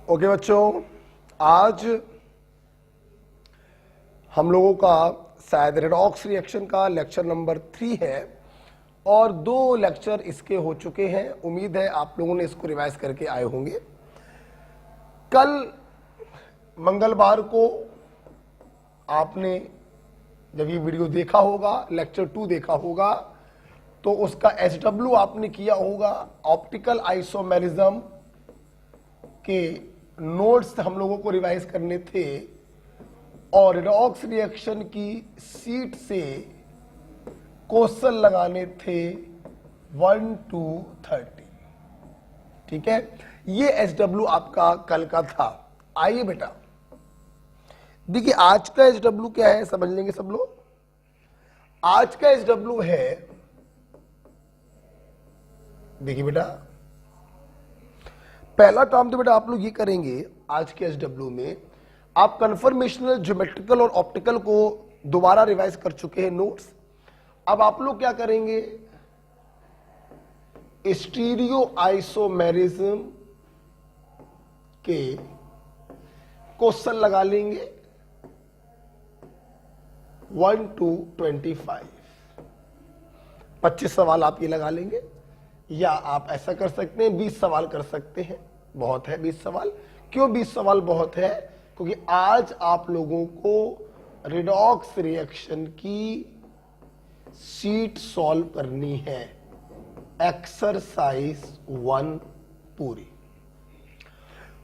Okay बच्चों, आज हम लोगों का शायद रेडॉक्स रिएक्शन का लेक्चर नंबर 3 है और 2 लेक्चर इसके हो चुके हैं। उम्मीद है आप लोगों ने इसको रिवाइज करके आए होंगे। कल मंगलवार को आपने जब ये वीडियो देखा होगा, लेक्चर 2 देखा होगा, तो उसका SW आपने किया होगा। ऑप्टिकल आइसोमेरिज्म के नोट्स हम लोगों को रिवाइज करने थे और रेडॉक्स रिएक्शन की सीट से क्वेश्चन लगाने थे 1 to 30। ठीक है, ये SW आपका कल का था। आइए बेटा, देखिए आज का SW क्या है, समझ लेंगे सब लोग। आज का SW है, देखिए बेटा, पहला काम तो बेटा आप लोग ये करेंगे आज के SW में, आप कन्फर्मेशनल, ज्योमेट्रिकल और ऑप्टिकल को दोबारा रिवाइज कर चुके हैं नोट्स। अब आप लोग क्या करेंगे, स्टीरियो आइसोमेरिज्म के क्वेश्चन लगा लेंगे 1 to 25। 25 सवाल आप ये लगा लेंगे, या आप ऐसा कर सकते हैं 20 सवाल कर सकते हैं। बहुत है 20 सवाल। क्यों 20 सवाल बहुत है? क्योंकि आज आप लोगों को रेडॉक्स रिएक्शन की शीट सॉल्व करनी है, एक्सरसाइज 1 पूरी।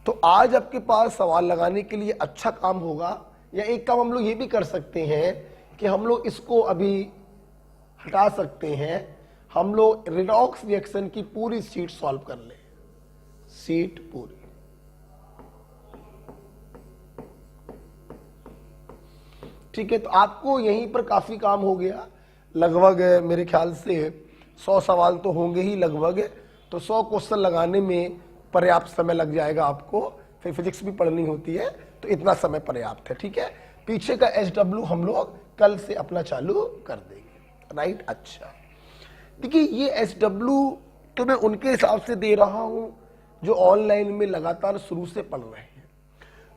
तो आज आपके पास सवाल लगाने के लिए अच्छा काम होगा, या एक काम हम लोग ये भी कर सकते हैं कि हम लोग इसको अभी हटा सकते हैं, हम लोग रेडॉक्स रिएक्शन की पूरी शीट सॉल्व कर ले, शीट पूरी। ठीक है, तो आपको यहीं पर काफी काम हो गया। लगभग मेरे ख्याल से 100 सवाल तो होंगे ही लगभग, तो 100 क्वेश्चन लगाने में पर्याप्त समय लग जाएगा आपको। फिर फिजिक्स भी पढ़नी होती है, तो इतना समय पर्याप्त है। ठीक है, पीछे का SW हम लोग कल से अपना चालू कर देंगे। राइट, अच्छा देखिए, ये SW तो मैं उनके हिसाब से दे रहा हूं जो ऑनलाइन में लगातार शुरू से पढ़ रहे हैं।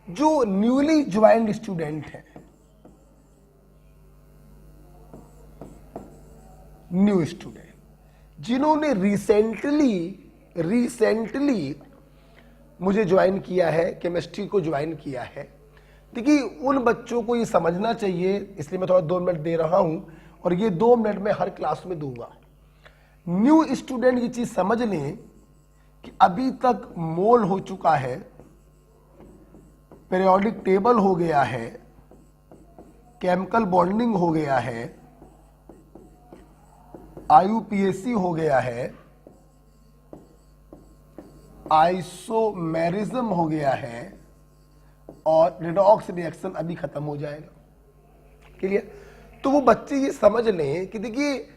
जो न्यूली ज्वाइंड स्टूडेंट हैं, न्यू स्टूडेंट, जिन्होंने रिसेंटली मुझे ज्वाइन किया है, केमिस्ट्री को ज्वाइन किया है, देखिए उन बच्चों को ये समझना चाहिए, इसलिए मैं थोड़ा 2 मिनट दे रहा हूं और ये 2 मिनट में हर क्लास में दूंगा। न्यू स्टूडेंट ये चीज समझ लें कि अभी तक मोल हो चुका है, पीरियोडिक टेबल हो गया है, केमिकल बॉन्डिंग हो गया है, IUPAC हो गया है, आइसोमेरिज्म हो गया है, और रेडॉक्स रिएक्शन अभी खत्म हो जाएगा। क्लियर? तो वो बच्चे ये समझ लें कि देखिए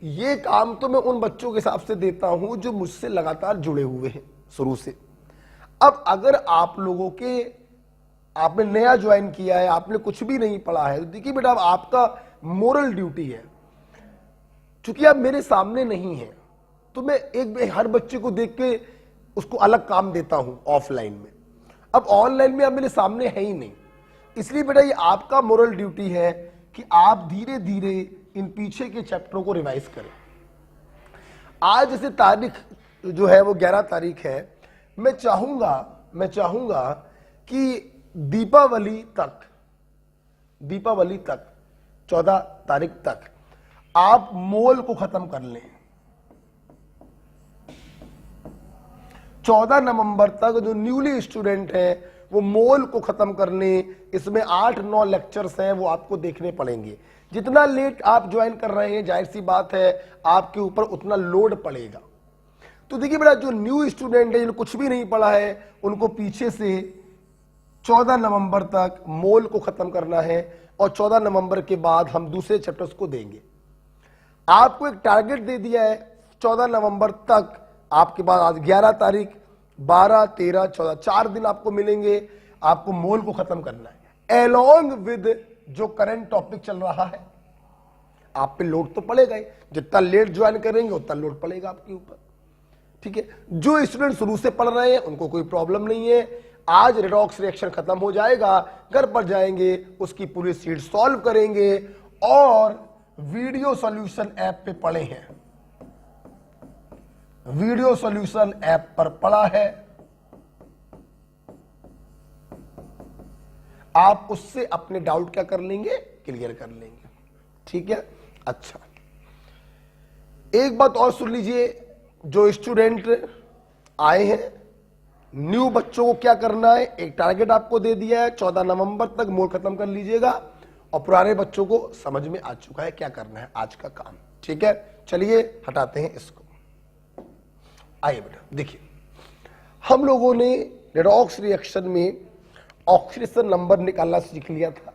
ये काम तो मैं उन बच्चों के हिसाब से देता हूं जो मुझसे लगातार जुड़े हुए हैं शुरू से। अब अगर आप लोगों के, आपने नया ज्वाइन किया है, आपने कुछ भी नहीं पढ़ा है, तो देखिए बेटा आपका मोरल ड्यूटी है, चूंकि आप मेरे सामने नहीं हैं, तो मैं एक हर बच्चे को देख के उसको अलग काम देता हूं ऑफलाइन में। अब ऑनलाइन में आप मेरे सामने है ही नहीं, इसलिए बेटा ये आपका मोरल ड्यूटी है कि आप धीरे धीरे इन पीछे के चैप्टरों को रिवाइज करें। आज जैसे तारीख जो है वो 11 तारीख है, मैं चाहूंगा कि दीपावली तक 14 तारीख तक आप मोल को खत्म कर लें। 14 नवंबर तक जो न्यूली स्टूडेंट हैं वो मोल को खत्म कर लें। इसमें 8-9 लेक्चर्स हैं, वो आपको देखने पड़ेंगे। जितना लेट आप ज्वाइन कर रहे हैं, जाहिर सी बात है आपके ऊपर उतना लोड पड़ेगा। तो देखिए बेटा, जो न्यू स्टूडेंट है, जिन्होंने कुछ भी नहीं पढ़ा है, उनको पीछे से 14 नवंबर तक मोल को खत्म करना है, और 14 नवंबर के बाद हम दूसरे चैप्टर्स को देंगे। आपको एक टारगेट दे दिया है 14 नवंबर तक, आपके पास आज 11 तारीख, 12, 13, 14, 4 दिन आपको मिलेंगे, आपको मोल को खत्म करना है एलोंग विद जो करंट टॉपिक चल रहा है। आप पे लोड तो पड़ेगा ही, जितना लेट ज्वाइन करेंगे उतना लोड पड़ेगा आपके ऊपर। ठीक है, जो स्टूडेंट शुरू से पढ़ रहे हैं उनको कोई प्रॉब्लम नहीं है, आज रेडॉक्स रिएक्शन खत्म हो जाएगा, घर पर जाएंगे, उसकी पूरी शीट सॉल्व करेंगे और वीडियो सॉल्यूशन ऐप पे पढ़े हैं, वीडियो सॉल्यूशन ऐप पर पढ़ा है, आप उससे अपने डाउट क्या कर लेंगे, क्लियर कर लेंगे। ठीक है। अच्छा, एक बात और सुन लीजिए, जो स्टूडेंट आए हैं, न्यू बच्चों को क्या करना है, एक टारगेट आपको दे दिया है, 14 नवंबर तक मोड खत्म कर लीजिएगा, और पुराने बच्चों को समझ में आ चुका है क्या करना है आज का काम। ठीक है, चलिए हटाते हैं इसको। आइए बेटा, देखिए हम लोगों ने रेडॉक्स रिएक्शन में ऑक्सीडेशन नंबर निकालना सीख लिया था।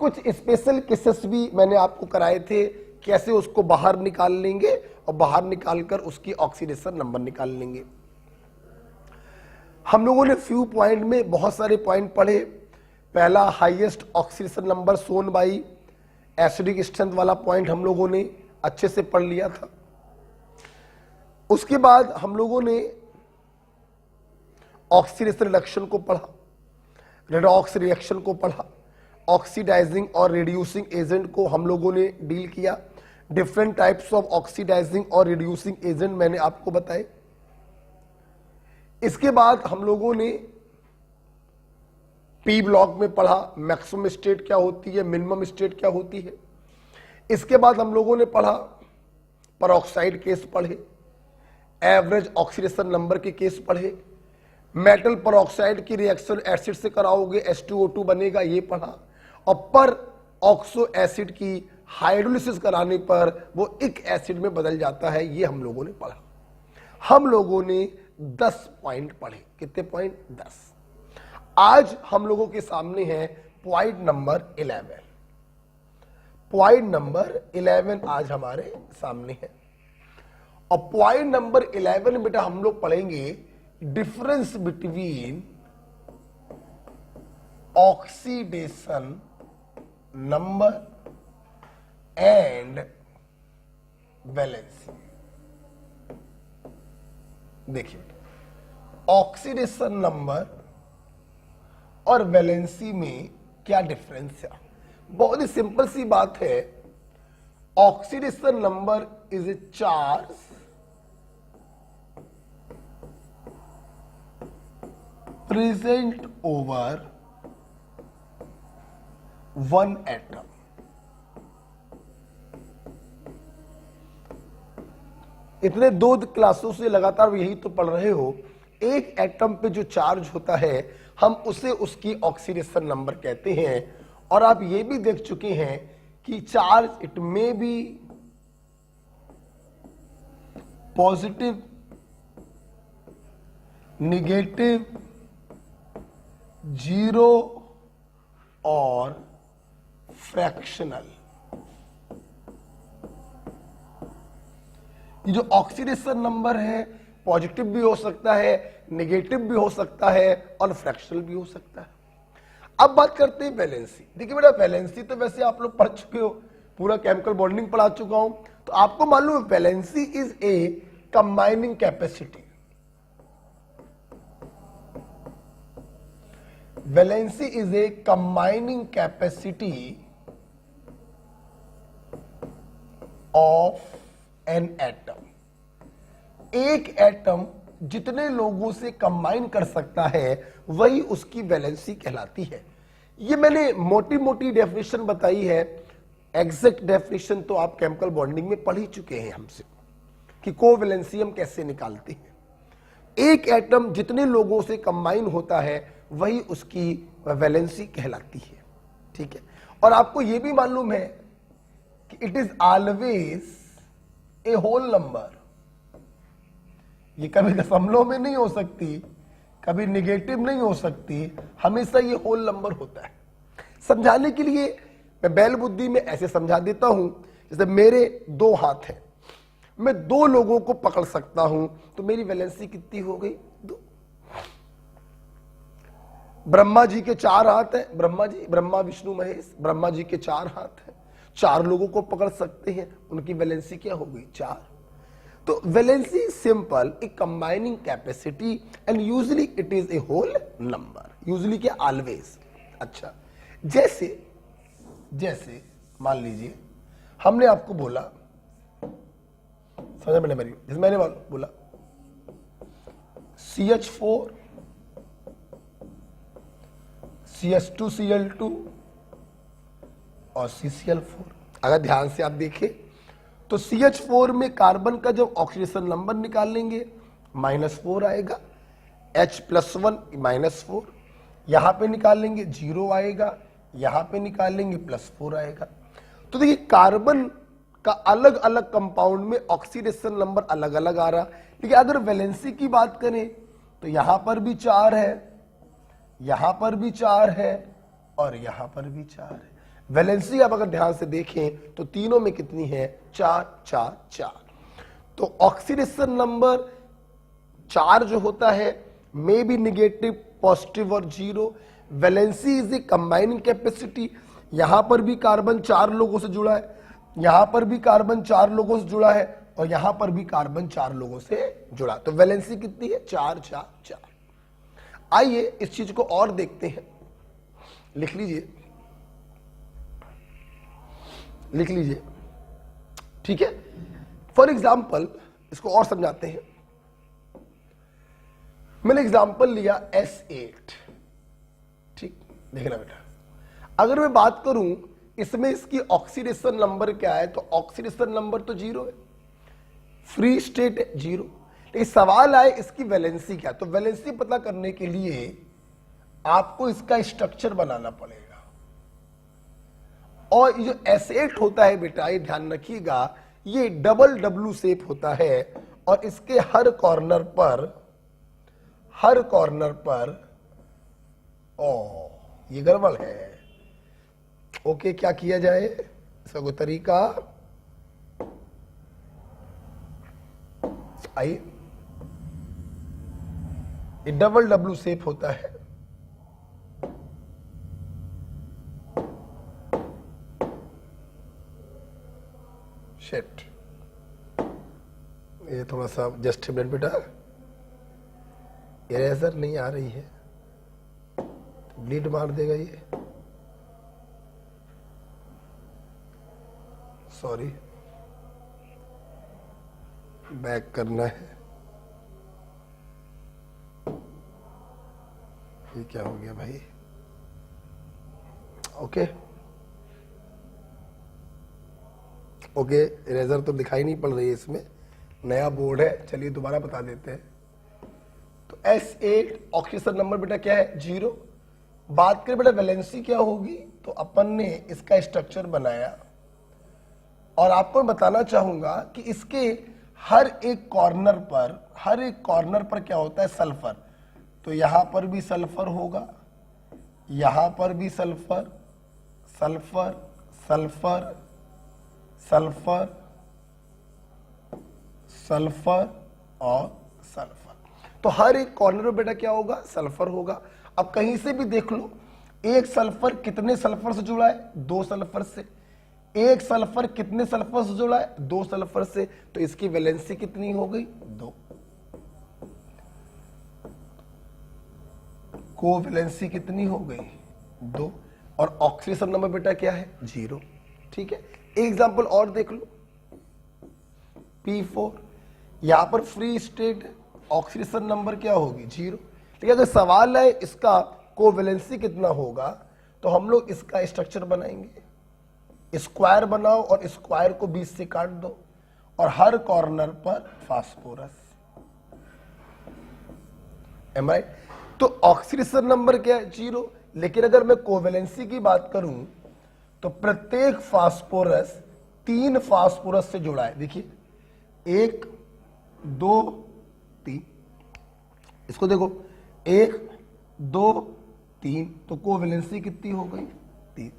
कुछ स्पेशल केसेस भी मैंने आपको कराए थे, कैसे उसको बाहर निकाल लेंगे और बाहर निकालकर उसकी ऑक्सीडेशन नंबर निकाल लेंगे। हम लोगों ने फ्यू पॉइंट में बहुत सारे पॉइंट पढ़े। पहला highest oxidation number shown by acidic strength वाला पॉइंट हम लोगों ने अच्छे से पढ़ लिया था। उसके बाद हम लोगों ने ऑक्सीडेशन रिडक्शन को पढ़ा, रेडॉक्स रिएक्शन को पढ़ा, ऑक्सीडाइजिंग और रिड्यूसिंग एजेंट को हम लोगों ने डील किया। डिफरेंट टाइप्स ऑफ ऑक्सीडाइजिंग और रिड्यूसिंग एजेंट मैंने आपको बताए। इसके बाद हम लोगों ने पी ब्लॉक में पढ़ा मैक्सिमम स्टेट क्या होती है, मिनिमम स्टेट क्या होती है। इसके बाद हम लोगों ने पढ़ा परऑक्साइड केस पढ़े, एवरेज ऑक्सीडेशन नंबर के केस पढ़े, मेटल परऑक्साइड की रिएक्शन एसिड से कराओगे H2O2 बनेगा, ये पढ़ा, और पर ऑक्सो एसिड की हाइड्रोलिसिस कराने पर वो एक एसिड में बदल जाता है, ये हम लोगों ने पढ़ा। हम लोगों ने 10 पॉइंट पढ़े। कितने पॉइंट? 10। आज हम लोगों के सामने है पॉइंट नंबर 11। पॉइंट नंबर 11 आज हमारे सामने है, और पॉइंट नंबर 11 बेटा हम लोग पढ़ेंगे difference between oxidation number and valency. देखिए, ऑक्सीडेशन नंबर और वैलेंसी में क्या डिफरेंस है? बहुत ही सिंपल सी बात है। Oxidation number is a charge present over one atom. इतने 2 क्लासों से लगातार यही तो पढ़ रहे हो। एक एटम पे जो चार्ज होता है हम उसे उसकी ऑक्सीडेशन नंबर कहते हैं। और आप ये भी देख चुके हैं कि charge it may be positive, negative, 0 और फ्रैक्शनल। ये जो ऑक्सीडेशन नंबर है पॉजिटिव भी हो सकता है, नेगेटिव भी हो सकता है और फ्रैक्शनल भी हो सकता है। अब बात करते हैं वैलेंसी। देखिए बेटा, वैलेंसी तो वैसे आप लोग पढ़ चुके हो, पूरा केमिकल बॉन्डिंग पढ़ा चुका हूं, तो आपको मालूम है valency is a combining capacity. Valency is a combining capacity of an atom. एक एटम जितने लोगों से कंबाइन कर सकता है वही उसकी वैलेंसी कहलाती है। ये मैंने मोटी मोटी डेफिनेशन बताई है, एग्जैक्ट डेफिनेशन तो आप केमिकल बॉन्डिंग में पढ़ ही चुके हैं हमसे कि कोवैलेंसी हम कैसे निकालते हैं। एक एटम जितने लोगों से कंबाइन होता है वही उसकी वैलेंसी कहलाती है। ठीक है, और आपको यह भी मालूम है कि it is always a whole number. ये कभी दशमलव में नहीं हो सकती, कभी निगेटिव नहीं हो सकती, हमेशा ये होल नंबर होता है। समझाने के लिए मैं बैल बुद्धि में ऐसे समझा देता हूं, जैसे मेरे 2 हाथ हैं, मैं 2 लोगों को पकड़ सकता हूं, तो मेरी वैलेंसी कितनी हो गई? 2। ब्रह्मा जी के 4 हाथ हैं, ब्रह्मा विष्णु महेश, ब्रह्मा जी के 4 हाथ हैं, 4 लोगों को पकड़ सकते हैं, उनकी वैलेंसी क्या हो गई? 4। तो valency simple a combining capacity and usually it is a whole number, usually क्या, ऑलवेज। अच्छा, जैसे मान लीजिए हमने आपको बोला, समझ में मेरी, जैसे मैंने बोला CH4 CH2Cl2 और CCl4। अगर ध्यान से आप देखें तो CH4 में कार्बन का जब ऑक्सीडेशन नंबर निकालेंगे -4 आएगा, H+1 -4, यहां पे निकालेंगे 0 आएगा, यहां पे निकालेंगे +4 आएगा। तो देखिए कार्बन का अलग अलग कंपाउंड में ऑक्सीडेशन नंबर अलग अलग आ रहा। लेकिन अगर वैलेंसी की बात करें तो यहां पर भी 4 है, यहां पर भी 4 है और यहां पर भी 4 है। वैलेंसी आप अगर ध्यान से देखें तो तीनों में कितनी है, 4 4 4। तो ऑक्सीडेशन नंबर 4 जो होता है मे बी निगेटिव, पॉजिटिव और 0। Valency is a combining capacity, यहां पर भी कार्बन 4 लोगों से जुड़ा है, यहां पर भी कार्बन 4 लोगों से जुड़ा है और यहां पर भी कार्बन 4 लोगों से जुड़ा। तो वैलेंसी कितनी है, 4 4 4। आइए इस चीज को और देखते हैं, लिख लीजिए, ठीक है। फॉर एग्जाम्पल इसको और समझाते हैं। मैंने एग्जाम्पल लिया S8, ठीक, देखना बेटा, अगर मैं बात करूं इसमें इसकी ऑक्सीडेशन नंबर क्या है, तो ऑक्सीडेशन नंबर तो 0 है, फ्री स्टेट है 0। लेकिन सवाल आए इसकी वैलेंसी क्या, तो वैलेंसी पता करने के लिए आपको इसका स्ट्रक्चर बनाना पड़ेगा। और ये जो S8 होता है बेटा, ये ध्यान रखिएगा, ये डबल W शेप होता है और इसके हर कॉर्नर पर ये गड़बड़ है। ओके, क्या किया जाए, इसका कोई तरीका, आइए, ये डबल W शेप होता है, शिट, ये थोड़ा सा जस्ट मिनट बेटा, इरेजर नहीं आ रही है, ब्लीड मार देगा ये, सॉरी, बैक करना है। ये क्या हो गया भाई, ओके ओके, इरेजर तो दिखाई नहीं पड़ रही है इसमें, नया बोर्ड है, चलिए दोबारा बता देते हैं। तो S8 ऑक्सीडेशन नंबर बेटा क्या है, 0। बात करें बेटा वैलेंसी क्या होगी, तो अपन ने इसका स्ट्रक्चर बनाया और आपको मैं बताना चाहूंगा कि इसके हर एक कॉर्नर पर क्या होता है, सल्फर। तो यहां पर भी सल्फर होगा, यहां पर भी sulphur, sulphur sulphur sulphur sulphur और सल्फर। तो हर एक कॉर्नर में बेटा क्या होगा, सल्फर होगा। अब कहीं से भी देख लो, एक सल्फर कितने सल्फर से जुड़ा है, 2 सल्फर से। एक सल्फर कितने सल्फर से जुड़ा है, 2 सल्फर से। तो इसकी वैलेंसी कितनी हो गई, 2। कोवैलेंसी कितनी हो गई, 2। और ऑक्सीडेशन नंबर बेटा क्या है, 0। ठीक है, एग्जाम्पल और देख लो, P4, यहां पर फ्री स्टेट है, ऑक्सीडेशन नंबर क्या होगी, 0। लेकिन अगर सवाल है इसका कोवैलेंसी कितना होगा, तो हम लोग इसका स्ट्रक्चर बनाएंगे। स्क्वायर बनाओ और स्क्वायर को 20 से काट दो और हर कॉर्नर पर फास्फोरस, एम राइट। तो ऑक्सीडेशन नंबर क्या है, 0। लेकिन अगर मैं कोवैलेंसी की बात करूं तो प्रत्येक फास्फोरस 3 फास्फोरस से जुड़ा है। देखिए 1 2 3, इसको देखो 1 2 3, तो कोवैलेंसी कितनी हो गई, 3।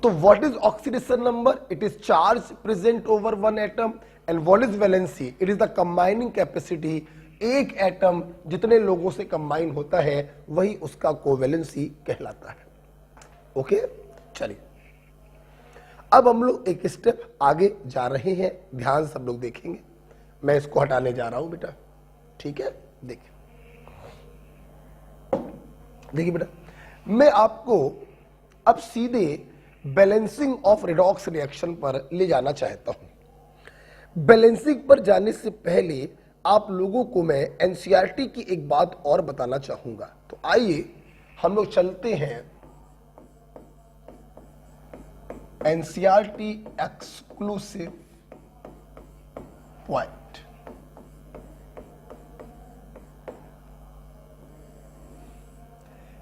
तो what is oxidation number, it is charge present over 1 atom. And what is valency, it is the combining capacity. एक एटम जितने लोगों से कंबाइन होता है वही उसका कोवैलेंसी कहलाता है। ओके, चलिए अब हम लोग एक स्टेप आगे जा रहे हैं, ध्यान सब लोग देखेंगे। मैं इसको हटाने जा रहा हूं बेटा, ठीक है। देखिए देखिए बेटा, मैं आपको अब सीधे बैलेंसिंग ऑफ रिडॉक्स रिएक्शन पर ले जाना चाहता हूं। बैलेंसिंग पर जाने से पहले आप लोगों को मैं एनसीईआरटी की एक बात और बताना चाहूंगा। तो आइए हम लोग चलते हैं NCERT exclusive point.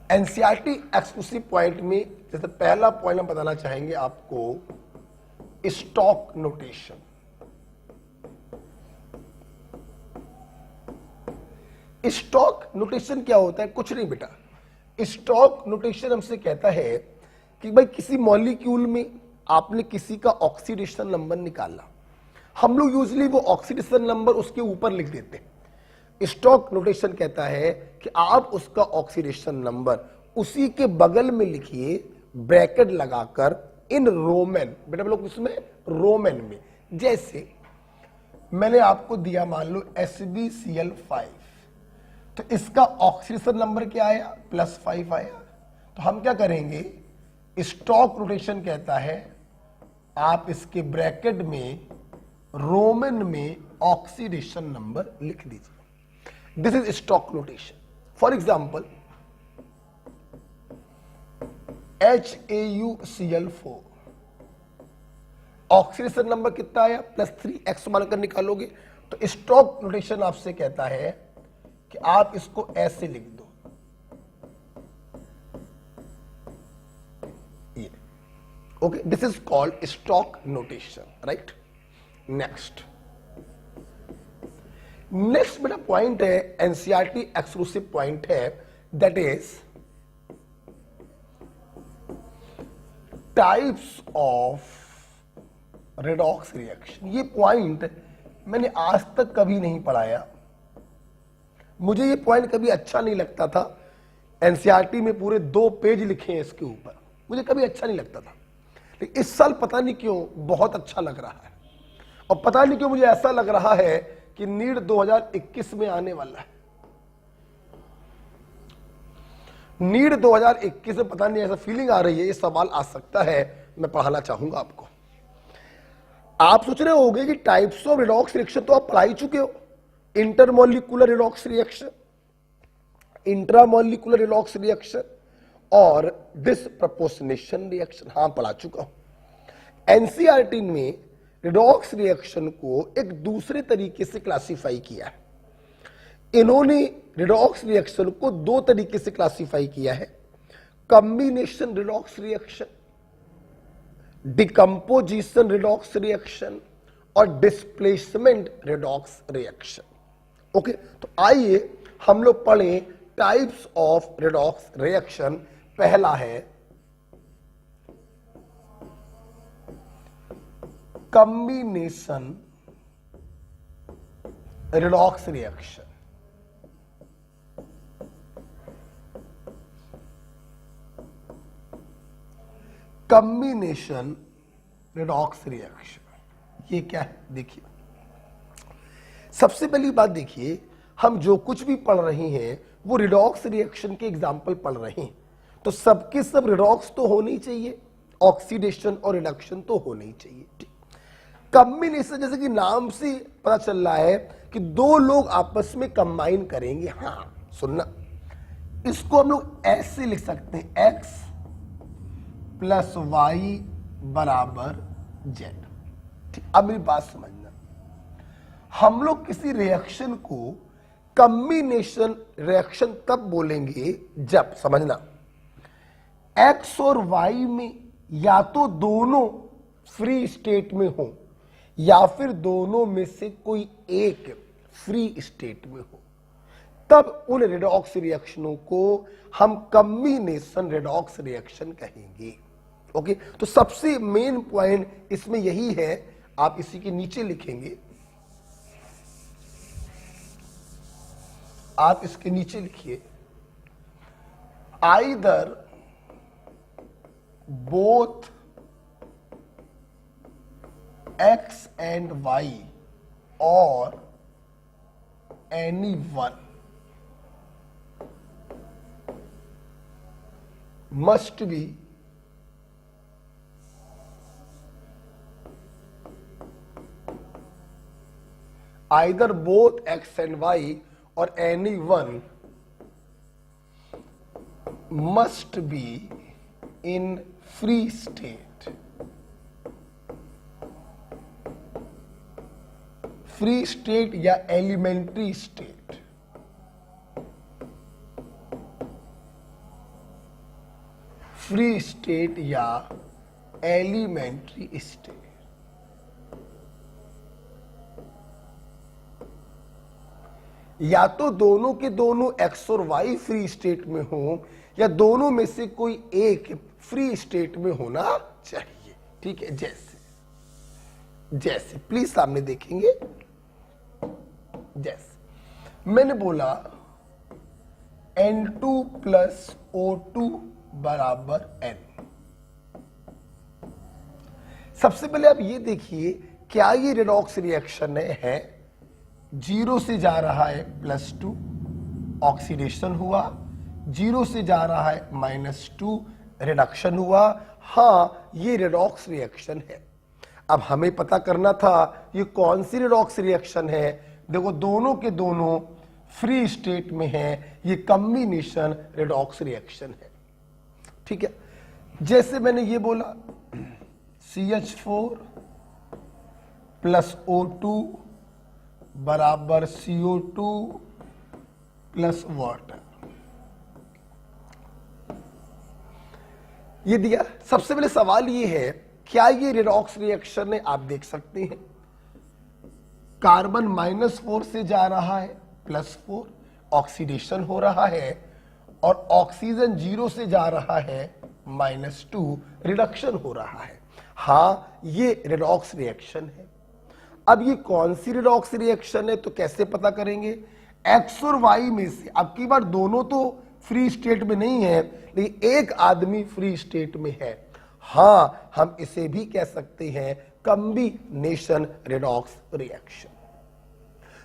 NCERT exclusive point में जैसे पहला पॉइंट हम बताना चाहेंगे आपको, स्टॉक नोटेशन। स्टॉक नोटेशन क्या होता है? कुछ नहीं बेटा, स्टॉक नोटेशन हमसे कहता है कि भाई किसी मॉलिक्यूल में आपने किसी का ऑक्सीडेशन नंबर निकाला, हम लोग यूजली वो ऑक्सीडेशन नंबर उसके ऊपर लिख देते हैं। स्टॉक नोटेशन कहता है कि आप उसका ऑक्सीडेशन नंबर उसी के बगल में लिखिए, ब्रैकेट लगाकर इन रोमन, बेटा लोग इसमें रोमन में, जैसे मैंने आपको दिया मान लो SbCl5, तो इसका ऑक्सीडेशन नंबर क्या आया? +5 आया। तो हम क्या करेंगे, स्टॉक नोटेशन कहता है आप इसके ब्रैकेट में रोमन में ऑक्सीडेशन नंबर लिख दीजिए। This is stock notation. For example HAuCl4, oxidation number कितना आया? +3, मानकर निकालोगे तो स्टॉक नोटेशन आपसे कहता है कि आप इसको ऐसे लिख दो, ये। Okay, this is called stock notation, right. Next मेरा पॉइंट है, एनसीईआरटी एक्सक्लूसिव पॉइंट है, that is types of redox reaction. ये पॉइंट मैंने आज तक कभी नहीं पढ़ाया, मुझे ये पॉइंट कभी अच्छा नहीं लगता था। एनसीईआरटी में पूरे 2 पेज लिखे हैं इसके ऊपर, मुझे कभी अच्छा नहीं लगता था, लेकिन इस साल पता नहीं क्यों बहुत अच्छा लग रहा है। और पता नहीं क्यों मुझे ऐसा लग रहा है कि नीट 2021 में आने वाला है। नीट 2021 में पता नहीं ऐसा फीलिंग आ रही है, ये सवाल आ सकता है, मैं पढ़ाना चाहूंगा आपको। आप सोच रहे होंगे कि टाइप्स ऑफ रिडॉक्स रिएक्शन तो आप पढ़ा ही चुके हो, intermolecular redox reaction, intramolecular redox reaction और डिसप्रपोर्शनेशन रिएक्शन, हाँ पढ़ा चुका हूं। एनसीईआरटी में रिडॉक्स रिएक्शन को एक दूसरे तरीके से क्लासिफाई किया है। इन्होंने रिडॉक्स रिएक्शन को 2 तरीके से क्लासिफाई किया है, combination redox reaction, decomposition redox reaction और डिस्प्लेसमेंट रिडॉक्स रिएक्शन। ओके, तो आइए हम लोग पढ़ें टाइप्स ऑफ रिडॉक्स रिएक्शन। पहला है combination redox reaction. Combination redox reaction ये क्या है? देखिए, सबसे पहली बात देखिए, हम जो कुछ भी पढ़ रहे हैं वो रिडॉक्स रिएक्शन के एग्जाम्पल पढ़ रहे हैं, तो सबके सब रिडॉक्स तो होने ही चाहिए, ऑक्सीडेशन और रिडक्शन तो होने ही चाहिए। ठीक, कॉम्बिनेशन जैसे कि नाम से पता चल रहा है कि 2 लोग आपस में कंबाइन करेंगे। हाँ सुनना, इसको हम लोग ऐसे लिख सकते हैं, x + y = z। ठीक, अब मेरी बात समझना, हम लोग किसी रिएक्शन को कॉम्बिनेशन रिएक्शन तब बोलेंगे जब, समझना, x और y में या तो दोनों फ्री स्टेट में हो या फिर दोनों में से कोई एक फ्री स्टेट में हो, तब उन रिडॉक्स रिएक्शनों को हम कॉम्बिनेशन रिडॉक्स रिएक्शन कहेंगे। ओके, तो सबसे मेन पॉइंट इसमें यही है, आप इसी के नीचे लिखेंगे, आप इसके नीचे लिखिए, either both x and y or anyone must be either both x and y or anyone must be in free state. Free state या एलिमेंट्री स्टेट। फ्री स्टेट या एलिमेंट्री स्टेट। या तो दोनों के दोनों x और y फ्री स्टेट में हो या दोनों में से कोई एक फ्री स्टेट में होना चाहिए। ठीक है, जैसे प्लीज सामने देखेंगे। जैसे मैंने बोला N2 प्लस O2 बराबर N। सबसे पहले आप ये देखिए, क्या ये रेडॉक्स रिएक्शन है? 0 से जा रहा है +2, ऑक्सीडेशन हुआ। 0 से जा रहा है -2, रिडक्शन हुआ। हाँ, ये रेडॉक्स रिएक्शन है। अब हमें पता करना था ये कौन सी रेडॉक्स रिएक्शन है। देखो, दोनों के दोनों फ्री स्टेट में है, ये कॉम्बिनेशन रेडॉक्स रिएक्शन है। ठीक है, जैसे मैंने ये बोला CH4 प्लस O2 बराबर CO2 प्लस वाटर, ये दिया। सबसे पहले सवाल ये है, क्या ये रेडॉक्स रिएक्शन है? आप देख सकते हैं कार्बन -4 से जा रहा है +4, ऑक्सीडेशन हो रहा है, और ऑक्सीजन 0 से जा रहा है -2, रिडक्शन हो रहा है। हाँ, ये रेडॉक्स रिएक्शन है। अब ये कौन सी रेडॉक्स रिएक्शन है तो कैसे पता करेंगे? x और y में से, अब की बार दोनों तो फ्री स्टेट में नहीं है, लेकिन एक आदमी फ्री स्टेट में है। हाँ, हम इसे भी कह सकते हैं combination redox reaction.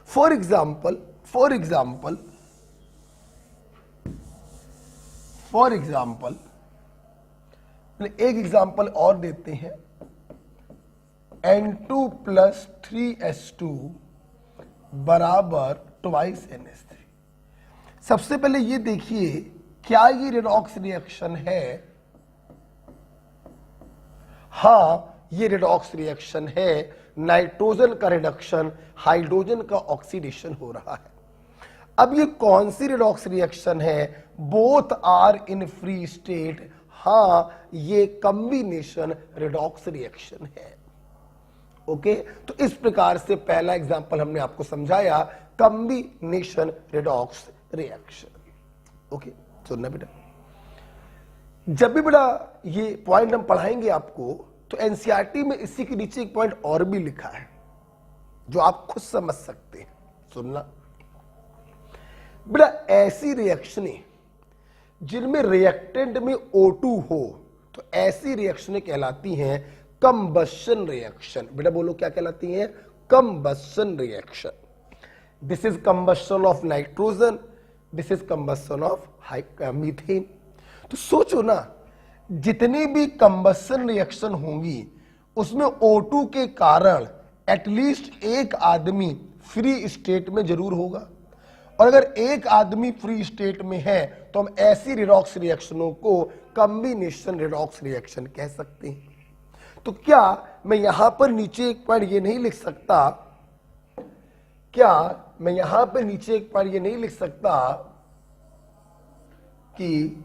For example एक एग्जाम्पल और देते हैं। N2 प्लस 3S2 बराबर 2NH3। सबसे पहले ये देखिए, क्या ये रेडॉक्स रिएक्शन है? हाँ, ये रेडॉक्स रिएक्शन है। नाइट्रोजन का रिडक्शन, हाइड्रोजन का ऑक्सीडेशन हो रहा है। अब ये कौन सी रेडॉक्स रिएक्शन है? Both are in free state. हाँ, ये कॉम्बिनेशन रेडॉक्स रिएक्शन है। ओके, तो इस प्रकार से पहला एग्जांपल हमने आपको समझाया, कॉम्बिनेशन रेडॉक्स रिएक्शन। ओके, सुनना बेटा, जब भी बेटा ये पॉइंट हम पढ़ाएंगे आपको, तो एनसीईआरटी में इसी के नीचे एक पॉइंट और भी लिखा है जो आप खुद समझ सकते हैं। सुनना बेटा, ऐसी रिएक्शनें जिनमें रिएक्टेंट में O2 हो, तो ऐसी रिएक्शनें कहलाती हैं कंबशन रिएक्शन। बेटा बोलो, क्या कहलाती हैं? Combustion reaction. This is combustion of nitrogen, this is combustion of methane. तो सोचो ना, जितनी भी कंबशन रिएक्शन होंगी उसमें O2 के कारण एटलीस्ट एक आदमी फ्री स्टेट में जरूर होगा, और अगर एक आदमी फ्री स्टेट में है तो हम ऐसी रेडॉक्स रिएक्शनों को कॉम्बिनेशन रेडॉक्स रिएक्शन कह सकते हैं। तो क्या मैं यहां पर नीचे एक पॉइंट ये नहीं लिख सकता? क्या मैं यहां पर नीचे एक पॉइंट ये नहीं लिख सकता कि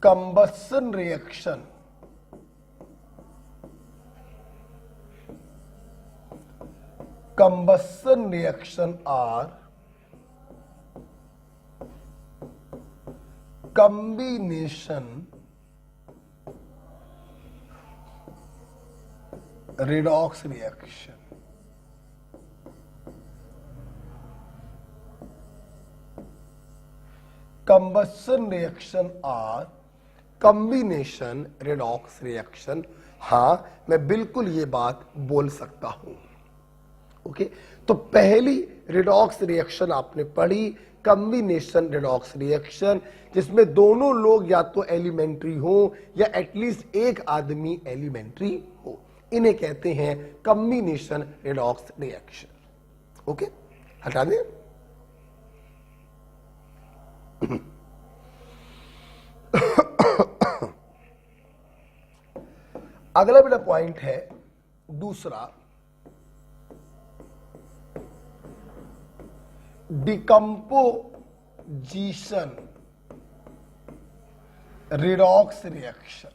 combustion reaction or combination redox reaction? Combustion reaction are combination redox reaction। हाँ, मैं बिल्कुल ये बात बोल सकता हूं। ओके, तो पहली रिडॉक्स रिएक्शन आपने पढ़ी कॉम्बिनेशन रिडॉक्स रिएक्शन, जिसमें दोनों लोग या तो एलिमेंट्री हो या एटलीस्ट एक आदमी एलिमेंट्री हो, इन्हें कहते हैं कॉम्बिनेशन रिडॉक्स रिएक्शन। ओके, हटा दें। अगला मेरा पॉइंट है दूसरा, decomposition redox reaction.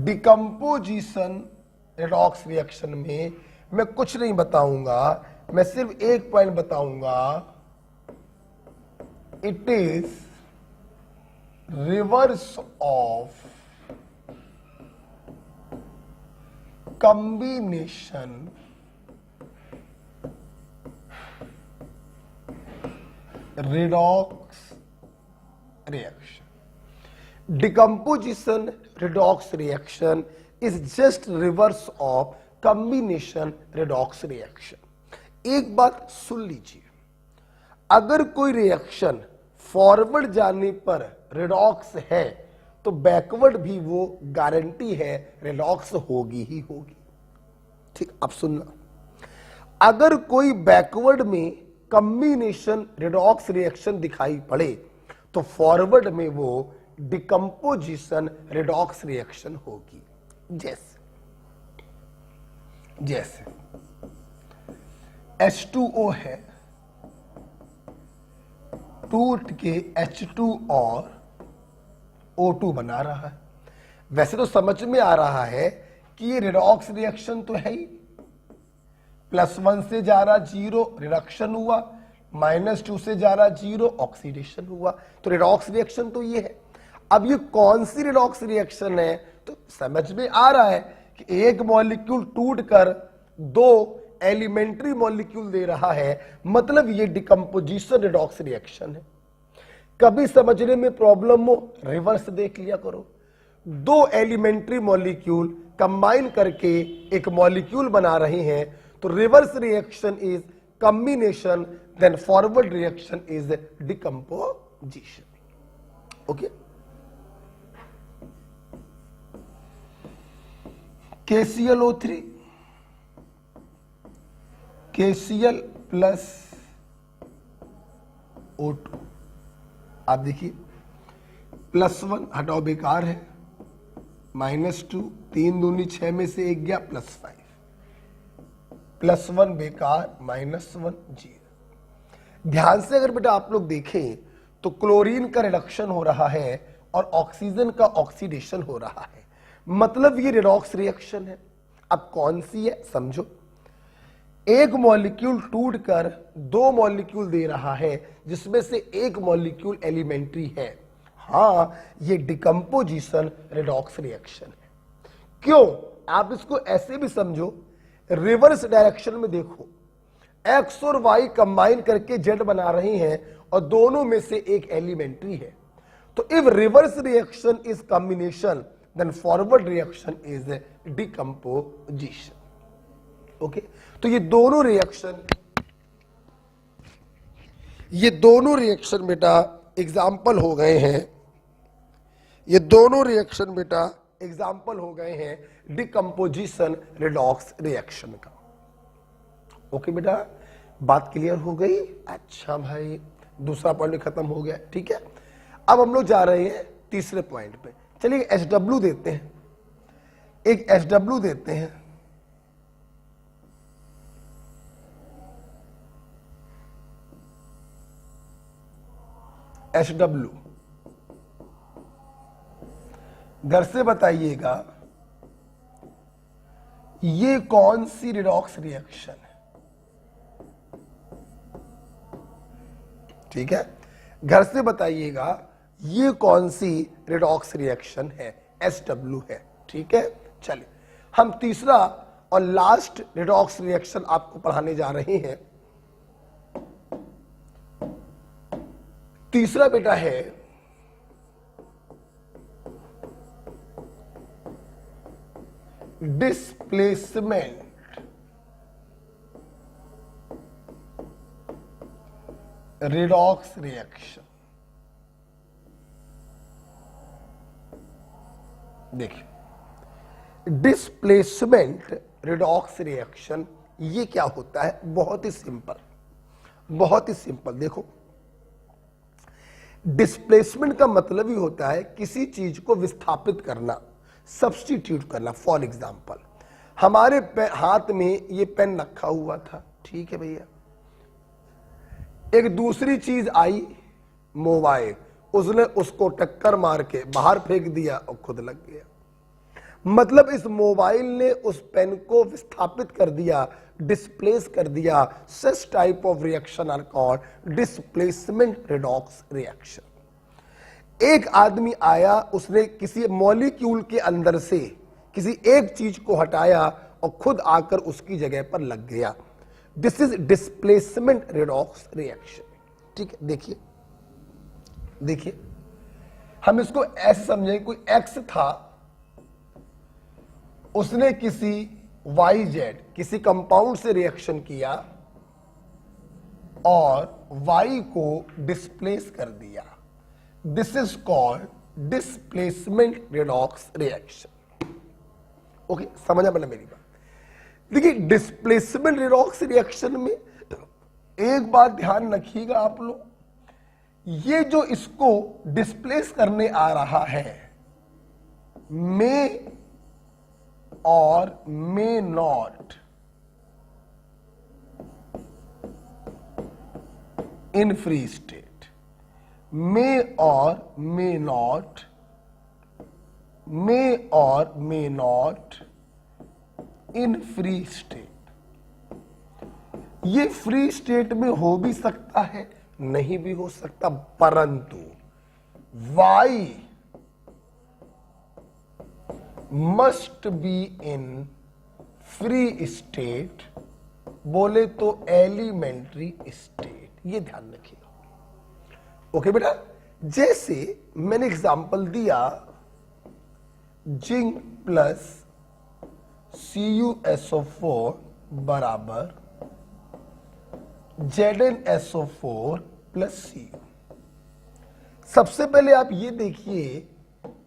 Decomposition redox reaction में मैं कुछ नहीं बताऊंगा, मैं सिर्फ एक पॉइंट बताऊंगा, it is reverse of combination redox reaction. Decomposition redox reaction is just reverse of combination redox reaction. एक बात सुन लीजिए, अगर कोई रिएक्शन फॉरवर्ड जाने पर रिडॉक्स है तो बैकवर्ड भी वो गारंटी है रिडॉक्स होगी ही होगी। ठीक, अब सुनना, अगर कोई बैकवर्ड में कॉम्बिनेशन रिडॉक्स रिएक्शन दिखाई पड़े तो फॉरवर्ड में वो डिकम्पोजिशन रिडॉक्स रिएक्शन होगी। जैसे H2O है, टूट के H2 और O2 बना रहा है। वैसे तो समझ में आ रहा है कि ये रिडॉक्स रिएक्शन तो है ही, +1 से जा रहा 0 रिडक्शन हुआ, -2 से जा रहा 0 ऑक्सीडेशन हुआ, तो रिडॉक्स रिएक्शन तो ये है। अब ये कौन सी रिडॉक्स रिएक्शन है, तो समझ में आ रहा है कि एक मॉलिक्यूल टूटकर 2 एलिमेंट्री मॉलिक्यूल दे रहा है, मतलब ये डिकम्पोजिशन रिडॉक्स रिएक्शन है। कभी समझने में प्रॉब्लम हो, रिवर्स देख लिया करो, 2 एलिमेंट्री मॉलिक्यूल कंबाइन करके एक मॉलिक्यूल बना रहे हैं, तो reverse reaction is combination, then forward reaction is decomposition. Okay, KClO3 KCl plus O2, आप देखिए +1 हटाओ बेकार है, -2 3 दूनी 6 में से 1 गया, +5 +1 बेकार, -1 0। ध्यान से अगर बेटा आप लोग देखें तो क्लोरीन का रिडक्शन हो रहा है और ऑक्सीजन का ऑक्सीडेशन हो रहा है, मतलब ये रिडॉक्स रिएक्शन है। अब कौन सी है समझो, एक मॉलिक्यूल टूटकर 2 मॉलिक्यूल दे रहा है जिसमें से एक मॉलिक्यूल एलिमेंट्री है, हाँ ये डिकम्पोजिशन रिडॉक्स रिएक्शन है। क्यों, आप इसको ऐसे भी समझो, रिवर्स डायरेक्शन में देखो, एक्स और वाई कंबाइन करके जेड बना रहे हैं और दोनों में से एक एलिमेंट्री है, तो if reverse reaction is combination then forward reaction is decomposition. Okay, तो ये दोनों रिएक्शन बेटा एग्जाम्पल हो गए हैं, ये दोनों रिएक्शन बेटा एग्जाम्पल हो गए हैं डिकम्पोजिशन रिडॉक्स रिएक्शन का। ओके बेटा, बात क्लियर हो गई? अच्छा भाई, दूसरा पॉइंट खत्म हो गया, ठीक है। अब हम लोग जा रहे हैं तीसरे पॉइंट पे। चलिए HW देते हैं, एक HW देते हैं, HW। घर से बताइएगा ये कौन सी रिडॉक्स रिएक्शन है, ठीक है, घर से बताइएगा ये कौन सी रिडॉक्स रिएक्शन है, SW है, ठीक है। चलिए हम तीसरा और लास्ट रिडॉक्स रिएक्शन आपको पढ़ाने जा रहे हैं। तीसरा बेटा है डिस्प्लेसमेंट रिडॉक्स रिएक्शन। देखिए, डिस्प्लेसमेंट रिडॉक्स रिएक्शन ये क्या होता है? बहुत ही सिंपल, बहुत ही सिंपल। देखो, डिस्प्लेसमेंट का मतलब ही होता है किसी चीज को विस्थापित करना, सब्स्टिट्यूट करना। फॉर एग्जाम्पल, हमारे हाथ में ये पेन रखा हुआ था, ठीक है भैया, एक दूसरी चीज आई, मोबाइल, उसने उसको टक्कर मार के बाहर फेंक दिया और खुद लग गया। मतलब इस मोबाइल ने उस पेन को विस्थापित कर दिया, डिस्प्लेस कर दिया। Such type of reaction are called displacement redox reaction. एक आदमी आया, उसने किसी मॉलिक्यूल के अंदर से किसी एक चीज को हटाया और खुद आकर उसकी जगह पर लग गया। This is displacement redox reaction. ठीक है, देखिए देखिए, हम इसको ऐसे समझें, कोई एक्स था, उसने किसी YZ किसी कंपाउंड से रिएक्शन किया और Y को डिस्प्लेस कर दिया। This is called displacement redox reaction. Okay, समझा मैंने मेरी बात? देखिए, डिस्प्लेसमेंट रिडॉक्स रिएक्शन में एक बात ध्यान रखिएगा आप लोग, ये जो इसको डिस्प्लेस करने आ रहा है, मे और may not in free state, may और मे नॉट, मे और may not in free state. ये फ्री स्टेट में हो भी सकता है, नहीं भी हो सकता, परंतु Y must be in free state, बोले तो एलिमेंट्री स्टेट। ये ध्यान रखिएगा। ओके बेटा, जैसे मैंने एग्जांपल दिया, जिंक प्लस CuSO4 बराबर ZnSO4 प्लस Cu। सबसे पहले आप ये देखिए,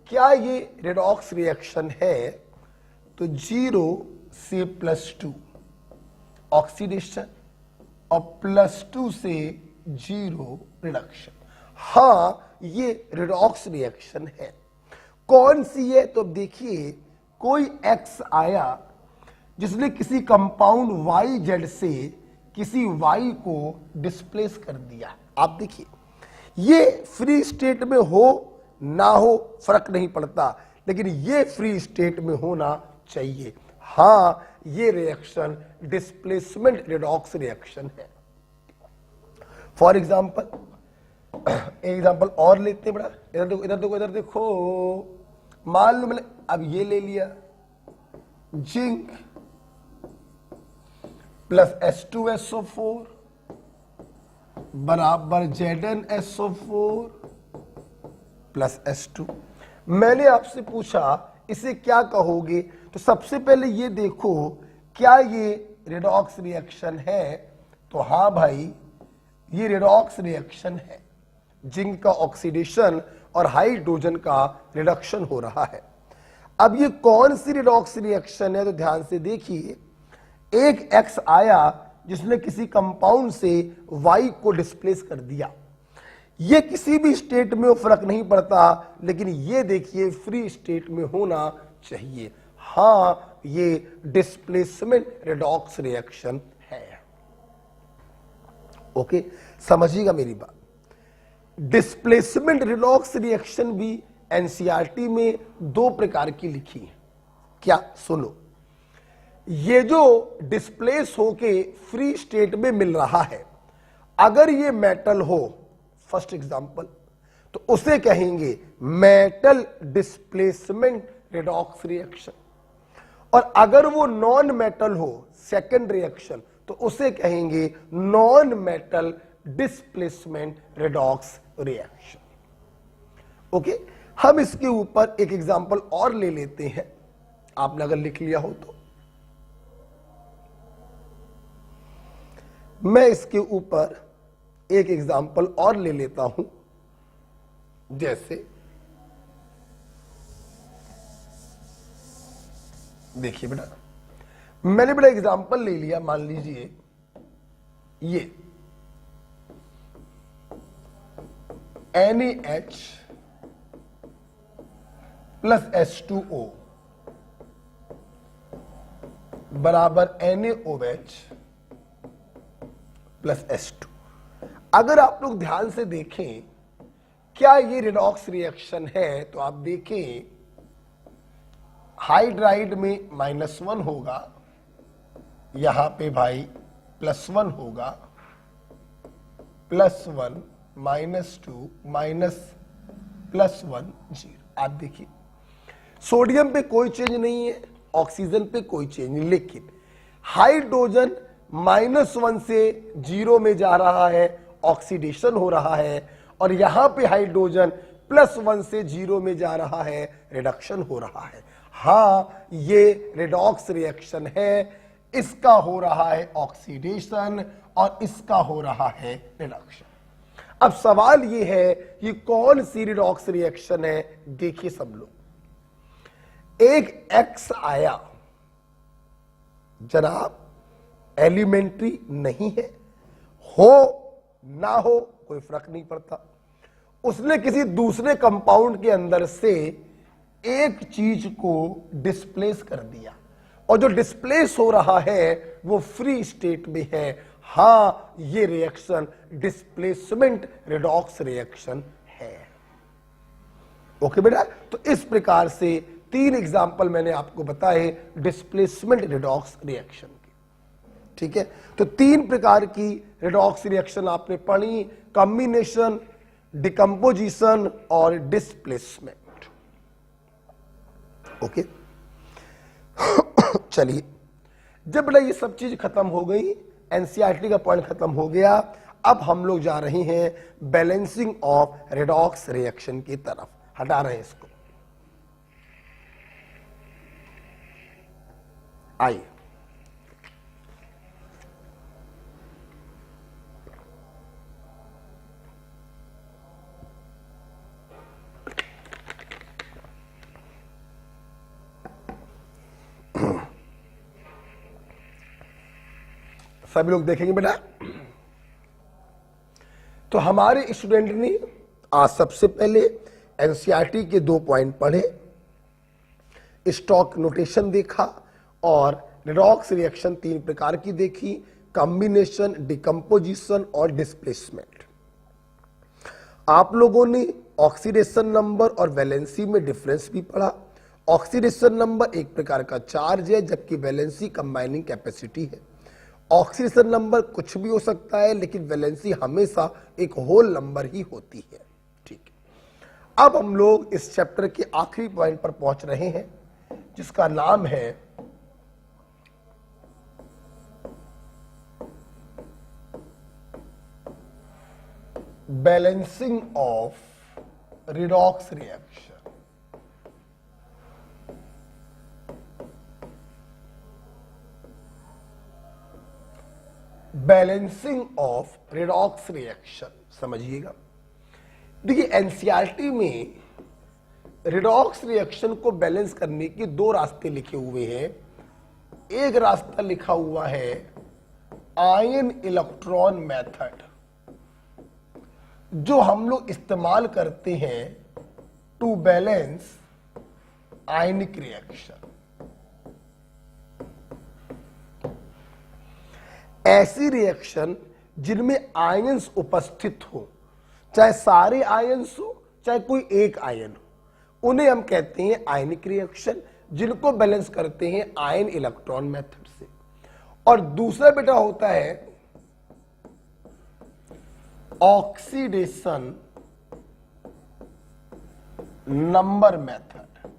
क्या ये रिडॉक्स रिएक्शन है? तो 0 से +2 ऑक्सीडेशन और +2 से 0 रिडक्शन। हां, ये रिडॉक्स रिएक्शन है। कौन सी है? तो देखिए, कोई X आया जिसने किसी कंपाउंड YZ से किसी Y को डिस्प्लेस कर दिया। आप देखिए, ये फ्री स्टेट में हो ना हो फर्क नहीं पड़ता, लेकिन ये फ्री स्टेट में होना चाहिए। हां, ये रिएक्शन डिस्प्लेसमेंट रिडॉक्स रिएक्शन है। फॉर एग्जाम्पल, एग्जाम्पल और लेते हैं बड़ा। इधर देखो, इधर देखो, इधर देखो। मान लो मैंने अब ये ले लिया, जिंक प्लस H2SO4 बराबर ZnSO4 प्लस H2। मैंने आपसे पूछा इसे क्या कहोगे? तो सबसे पहले ये देखो, क्या ये रिडॉक्स रिएक्शन है? तो हाँ भाई, ये रिडॉक्स रिएक्शन है। जिंक का ऑक्सीडेशन और हाइड्रोजन का रिडक्शन हो रहा है। अब ये कौन सी रिडॉक्स रिएक्शन है? तो ध्यान से देखिए, एक X आया जिसने किसी कंपाउंड से Y को डिस्प्लेस कर दिया। ये किसी भी स्टेट में फर्क नहीं पड़ता, लेकिन ये देखिए फ्री स्टेट में होना चाहिए। हां, ये डिस्प्लेसमेंट रिडॉक्स रिएक्शन है। ओके, समझिएगा मेरी बात। डिस्प्लेसमेंट रिडॉक्स रिएक्शन भी एनसीईआरटी में 2 प्रकार की लिखी है। क्या? सुनो, ये जो डिस्प्लेस होके फ्री स्टेट में मिल रहा है, अगर ये मेटल हो, फर्स्ट एग्जांपल, तो उसे कहेंगे मेटल डिस्प्लेसमेंट रिडॉक्स रिएक्शन। और अगर वो नॉन मेटल हो, सेकंड रिएक्शन, तो उसे कहेंगे non metal displacement redox reaction. Okay, हम इसके ऊपर एक एग्जांपल और ले लेते हैं। आपने अगर लिख लिया हो तो। मैं इसके ऊपर एक एग्जाम्पल और ले लेता हूं, जैसे देखिए बेटा, मैंने बड़ा एग्जाम्पल ले लिया, मान लीजिए ये NaH प्लस H2O बराबर NaOH प्लस H2। अगर आप लोग ध्यान से देखें क्या ये रिडॉक्स रिएक्शन है, तो आप देखें हाइड्राइड में -1 होगा, यहां पे भाई +1 होगा, +1 -2 +1 0। आप देखिए सोडियम पे कोई चेंज नहीं है, ऑक्सीजन पे कोई चेंज नहीं, लेकिन हाइड्रोजन -1 से 0 में जा रहा है, ऑक्सीडेशन हो रहा है, और यहां पे हाइड्रोजन +1 से 0 में जा रहा है, रिडक्शन हो रहा है। हां, ये रिडॉक्स रिएक्शन है, इसका हो रहा है ऑक्सीडेशन और इसका हो रहा है रिडक्शन। अब सवाल ये है कि कौन सी रिडॉक्स रिएक्शन है। देखिए सब लोग, एक X आया जनाब, एलिमेंट्री नहीं है, हो ना हो कोई फर्क नहीं पड़ता, उसने किसी दूसरे कंपाउंड के अंदर से एक चीज को डिस्प्लेस कर दिया, और जो डिस्प्लेस हो रहा है वो फ्री स्टेट में है। हां, ये रिएक्शन डिस्प्लेसमेंट रिडॉक्स रिएक्शन है। ओके बेटा, तो इस प्रकार से 3 एग्जाम्पल मैंने आपको बताए डिस्प्लेसमेंट रिडॉक्स रिएक्शन के। ठीक है, तो 3 प्रकार की रिडॉक्स रिएक्शन आपने पढ़ी, कॉम्बिनेशन, डिकम्पोजिशन और डिस्प्लेसमेंट। ओके, चलिए, जब बेटा ये सब चीज खत्म हो गई, एनसीईआरटी का पॉइंट खत्म हो गया, अब हम लोग जा रहे हैं बैलेंसिंग ऑफ रिडॉक्स रिएक्शन की तरफ। हटा रहे हैं इसको, आइए सभी लोग देखेंगे बेटा। तो हमारे स्टूडेंट ने आज सबसे पहले एनसीईआरटी के 2 पॉइंट पढ़े, स्टॉक नोटेशन देखा और रिडॉक्स रिएक्शन 3 प्रकार की देखी, कॉम्बिनेशन, डिकम्पोजिशन और डिस्प्लेसमेंट। आप लोगों ने ऑक्सीडेशन नंबर और वैलेंसी में डिफरेंस भी पढ़ा। ऑक्सीडेशन नंबर एक प्रकार का चार्ज है, जबकि वैलेंसी कंबाइनिंग कैपेसिटी है। ऑक्सीडेशन नंबर कुछ भी हो सकता है, लेकिन वैलेंसी हमेशा एक होल नंबर ही होती है। ठीक है, अब हम लोग इस चैप्टर के आखिरी पॉइंट पर पहुंच रहे हैं, जिसका नाम है balancing of redox reaction. Balancing of redox reaction समझिएगा। देखिए, एनसीईआरटी में रिडॉक्स रिएक्शन को बैलेंस करने के 2 रास्ते लिखे हुए हैं। एक रास्ता लिखा हुआ है आयन इलेक्ट्रॉन मेथड, जो हम लोग इस्तेमाल करते हैं टू बैलेंस आयनिक रिएक्शन। ऐसी रिएक्शन जिनमें आयंस उपस्थित हो, चाहे सारे आयंस हो चाहे कोई एक आयन हो, उन्हें हम कहते हैं आयनिक रिएक्शन, जिनको बैलेंस करते हैं आयन इलेक्ट्रॉन मेथड से। और दूसरा बेटा होता है ऑक्सीडेशन नंबर मेथड,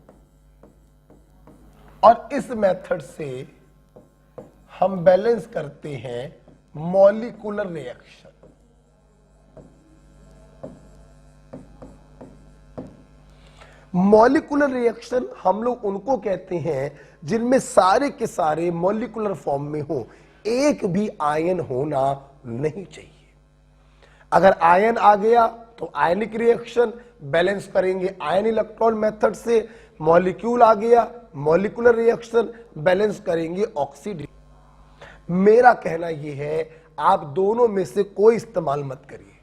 और इस मेथड से हम बैलेंस करते हैं मॉलिक्यूलर रिएक्शन। मॉलिक्यूलर रिएक्शन हम लोग उनको कहते हैं जिनमें सारे के सारे मॉलिक्यूलर फॉर्म में हो, एक भी आयन होना नहीं चाहिए। अगर आयन आ गया तो आयनिक रिएक्शन बैलेंस करेंगे आयन इलेक्ट्रॉन मेथड से, मॉलिक्यूल आ गया मॉलिक्यूलर रिएक्शन बैलेंस करेंगे ऑक्सीडेशन। मेरा कहना यह है आप दोनों में से कोई इस्तेमाल मत करिए।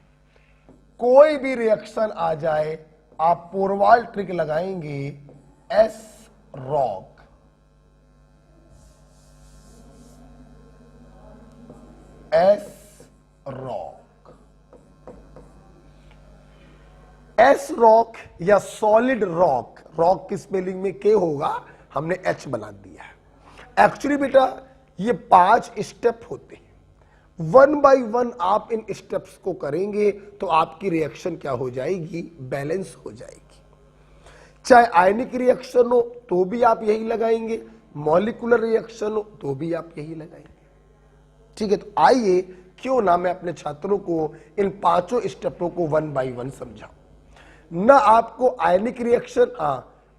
कोई भी रिएक्शन आ जाए आप पोरवाल ट्रिक लगाएंगे S rock, S rock, S rock या सॉलिड रॉक, रॉक की स्पेलिंग में के होगा, हमने एच बना दिया है। एक्चुअली बेटा ये 5 स्टेप होते हैं, 1 बाय 1 आप इन स्टेप्स को करेंगे तो आपकी रिएक्शन क्या हो जाएगी, बैलेंस हो जाएगी। चाहे आयनिक रिएक्शन हो तो भी आप यही लगाएंगे, मॉलिक्यूलर रिएक्शन हो तो भी आप यही लगाएंगे। ठीक है, तो आइए क्यों ना मैं अपने छात्रों को इन 5 स्टेपों को 1 बाय 1 समझाऊं। ना आपको ionic reaction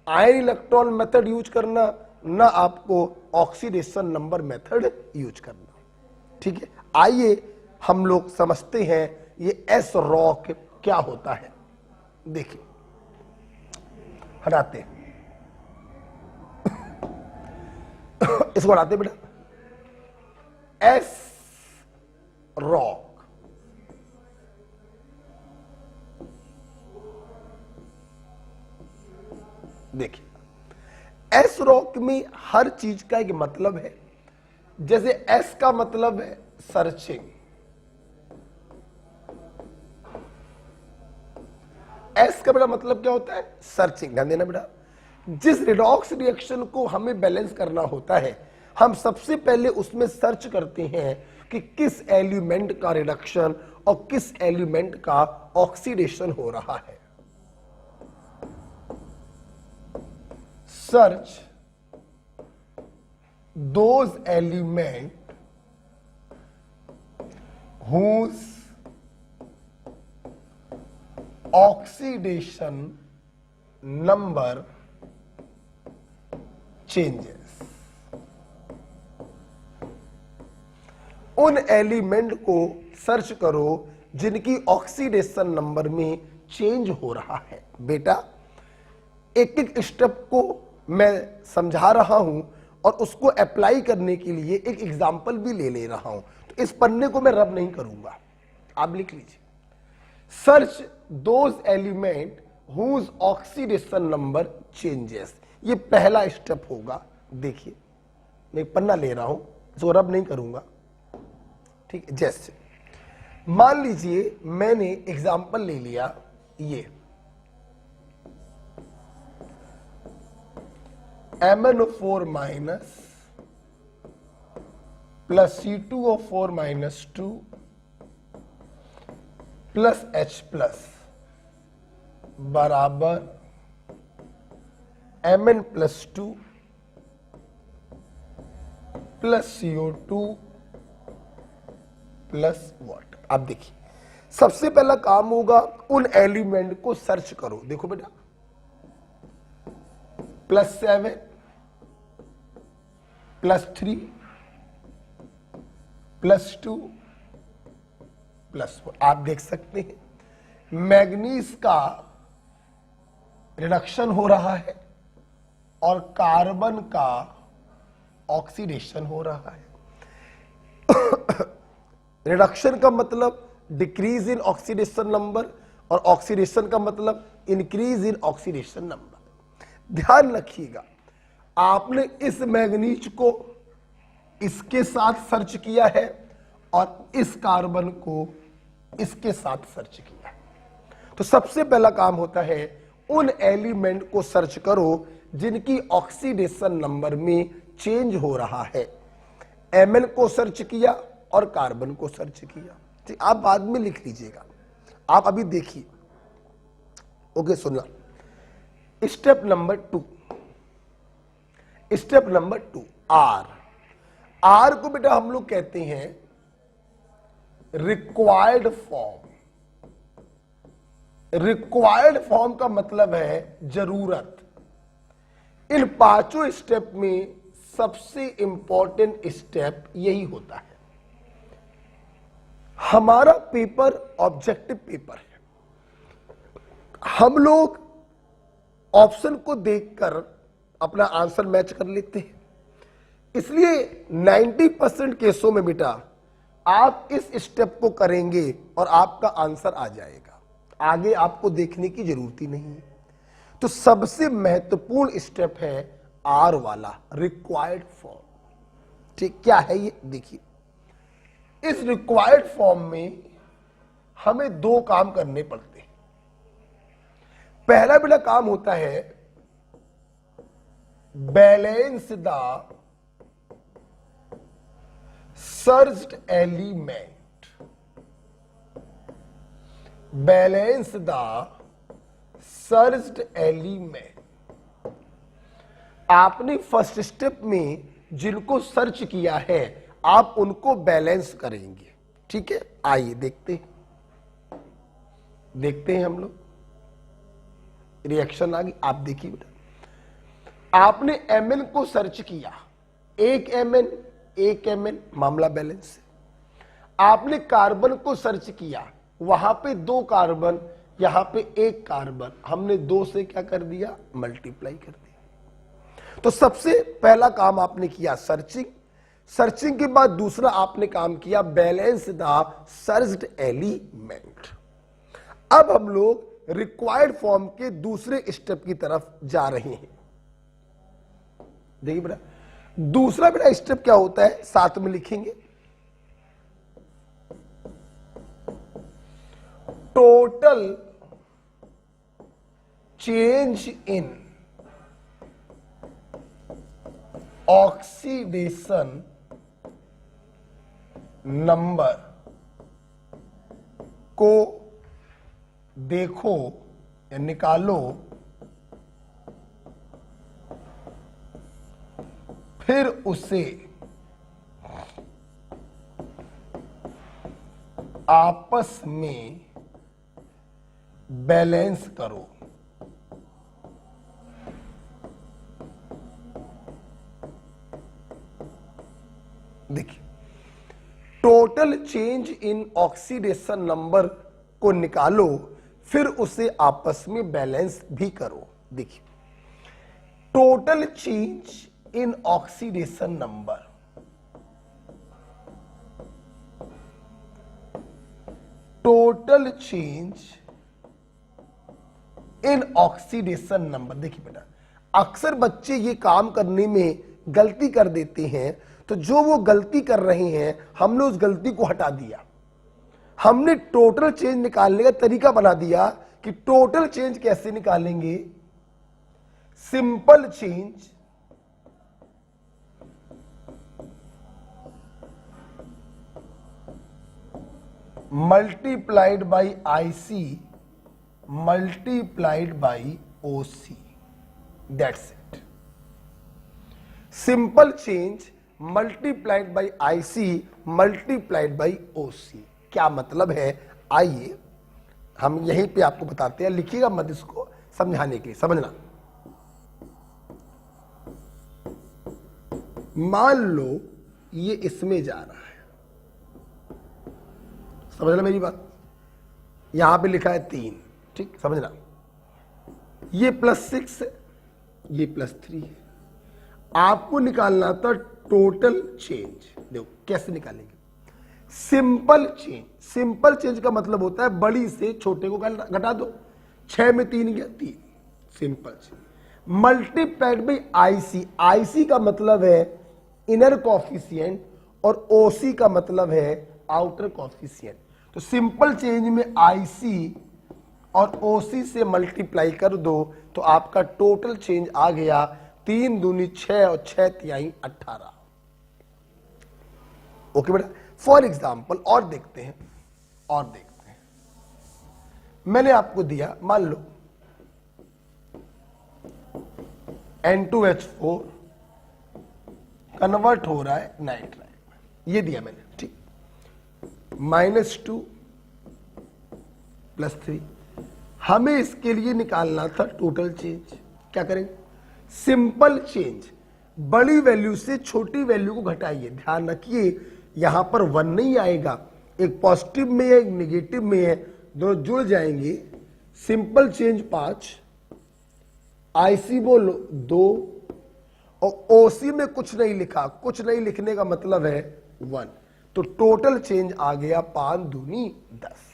ion electron method use करना, ना आपको ऑक्सीडेशन नंबर मेथड यूज करना। ठीक है, आइए हम लोग समझते हैं ये एस रॉक क्या होता है। देखिए हटाते हैं इसको, हटाते बेटा। एस रॉक देखिए, एस रॉक में हर चीज का एक मतलब है। जैसे एस का मतलब है सर्चिंग, एस का बेटा मतलब क्या होता है, सर्चिंग। ध्यान देना बेटा, जिस रिडॉक्स रिएक्शन को हमें बैलेंस करना होता है हम सबसे पहले उसमें सर्च करते हैं कि किस एलिमेंट का रिडक्शन और किस एलिमेंट का ऑक्सीडेशन हो रहा है। Search those elements whose oxidation number changes। उन एलिमेंट को सर्च करो जिनकी ऑक्सीडेशन नंबर में चेंज हो रहा है। बेटा एक एक स्टेप को मैं समझा रहा हूं और उसको अप्लाई करने के लिए एक एग्जाम्पल भी ले रहा हूं, तो इस पन्ने को मैं रब नहीं करूंगा, आप लिख लीजिए। Search those element whose oxidation number changes, ये पहला स्टेप होगा। देखिए मैं एक पन्ना ले रहा हूं, इसको रब नहीं करूंगा। ठीक है, जैसे मान लीजिए मैंने एग्जाम्पल ले लिया ये MnO4 minus plus C2O4 minus 2 plus H plus बराबर Mn plus 2 plus CO2 plus water. आप देखिए सबसे पहला काम होगा उन एलिमेंट को सर्च करो। देखो बेटा +7 +3 +2 +4। आप देख सकते हैं मैग्नीज का रिडक्शन हो रहा है और कार्बन का ऑक्सीडेशन हो रहा है। रिडक्शन का मतलब डिक्रीज इन ऑक्सीडेशन नंबर और ऑक्सीडेशन का मतलब इंक्रीज इन ऑक्सीडेशन नंबर। ध्यान रखिएगा आपने इस मैग्नीज को इसके साथ सर्च किया है और इस कार्बन को इसके साथ सर्च किया है। तो सबसे पहला काम होता है उन एलिमेंट को सर्च करो जिनकी ऑक्सीडेशन नंबर में चेंज हो रहा है। Mn को सर्च किया और कार्बन को सर्च किया। ठीक, आप बाद में लिख लीजिएगा, आप अभी देखिए। ओके, सुनना। स्टेप नंबर 2, स्टेप नंबर 2 आर को बेटा हम लोग कहते हैं रिक्वायर्ड फॉर्म। रिक्वायर्ड फॉर्म का मतलब है जरूरत। इन पांचों स्टेप में सबसे इंपॉर्टेंट स्टेप यही होता है। हमारा पेपर ऑब्जेक्टिव पेपर है। हम लोग ऑप्शन को देखकर अपना आंसर मैच कर लेते हैं, इसलिए 90% केसों में बेटा आप इस स्टेप को करेंगे और आपका आंसर आ जाएगा, आगे आपको देखने की जरूरत ही नहीं है। तो सबसे महत्वपूर्ण स्टेप है आर वाला, रिक्वायर्ड फॉर्म। ठीक, क्या है ये देखिए। इस रिक्वायर्ड फॉर्म में हमें दो काम करने पड़ते हैं। पहला बेटा काम होता है balance the searched element. Balance the searched element. आपने फर्स्ट स्टेप में जिनको सर्च किया है आप उनको बैलेंस करेंगे। ठीक है, आइए देखते हैं हम लोग। रिएक्शन आ गई, आप देखिए बेटा। आपने mn को सर्च किया, एक mn मामला बैलेंस है। आपने कार्बन को सर्च किया, वहां पे 2 कार्बन, यहां पे 1 कार्बन, हमने 2 से क्या कर दिया, मल्टीप्लाई कर दिया। तो सबसे पहला काम आपने किया सर्चिंग के बाद दूसरा आपने काम किया बैलेंस द सर्च्ड एलिमेंट। अब हम लोग रिक्वायर्ड फॉर्म के दूसरे स्टेप की तरफ जा रहे हैं। देखिए बेटा, दूसरा बेटा स्टेप क्या होता है, साथ में लिखेंगे। Total change in oxidation number को देखो या निकालो, फिर उसे आपस में बैलेंस करो। देखिए, total change in oxidation number को निकालो, फिर उसे आपस में बैलेंस भी करो। देखिए, total change in oxidation number, total change in oxidation number. देखिए बेटा, अक्सर बच्चे ये काम करने में गलती कर देते हैं, तो जो वो गलती कर रहे हैं हमने उस गलती को हटा दिया। हमने टोटल चेंज निकालने का तरीका बना दिया कि टोटल चेंज कैसे निकालेंगे। Simple change multiplied by IC multiplied by OC, that's it. Simple change multiplied by IC multiplied by OC। क्या मतलब है, आइए हम यहीं पे आपको बताते हैं। लिखिएगा मत इसको, समझाने के लिए, समझना। मान लो ये इसमें जा रहा है, समझना मेरी बात। यहां पे लिखा है 3, ठीक, समझना। ये +6 है, ये +3 है। आपको निकालना था टोटल चेंज। देखो कैसे निकालेंगे, सिंपल चेंज। सिंपल चेंज का मतलब होता है बड़ी से छोटे को घटा दो। 6 में 3 गया 3, simple change. Multiplied by IC, IC का मतलब है इनर कॉफिशिएंट और OC का मतलब है आउटर कॉफिशिएंट। तो सिंपल चेंज में IC और OC से मल्टीप्लाई कर दो तो आपका टोटल चेंज आ गया 3 दूनी 6 और 6 तिहाई 18। ओके बेटा, फॉर एग्जाम्पल और देखते हैं। मैंने आपको दिया, मान लो N2H4 कन्वर्ट हो रहा है नाइट्राइल, ये दिया मैंने, ठीक। -2 +3 हमें इसके लिए निकालना था टोटल चेंज। क्या करेंगे? सिंपल चेंज, बड़ी वैल्यू से छोटी वैल्यू को घटाइए। ध्यान रखिए यहां पर 1 नहीं आएगा, एक पॉजिटिव में है एक निगेटिव में है, दोनों जुड़ जाएंगे। सिंपल चेंज 5, आईसी बोलो 2 और ओसी में कुछ नहीं लिखा, कुछ नहीं लिखने का मतलब है 1, तो टोटल चेंज आ गया 5 दूनी 10।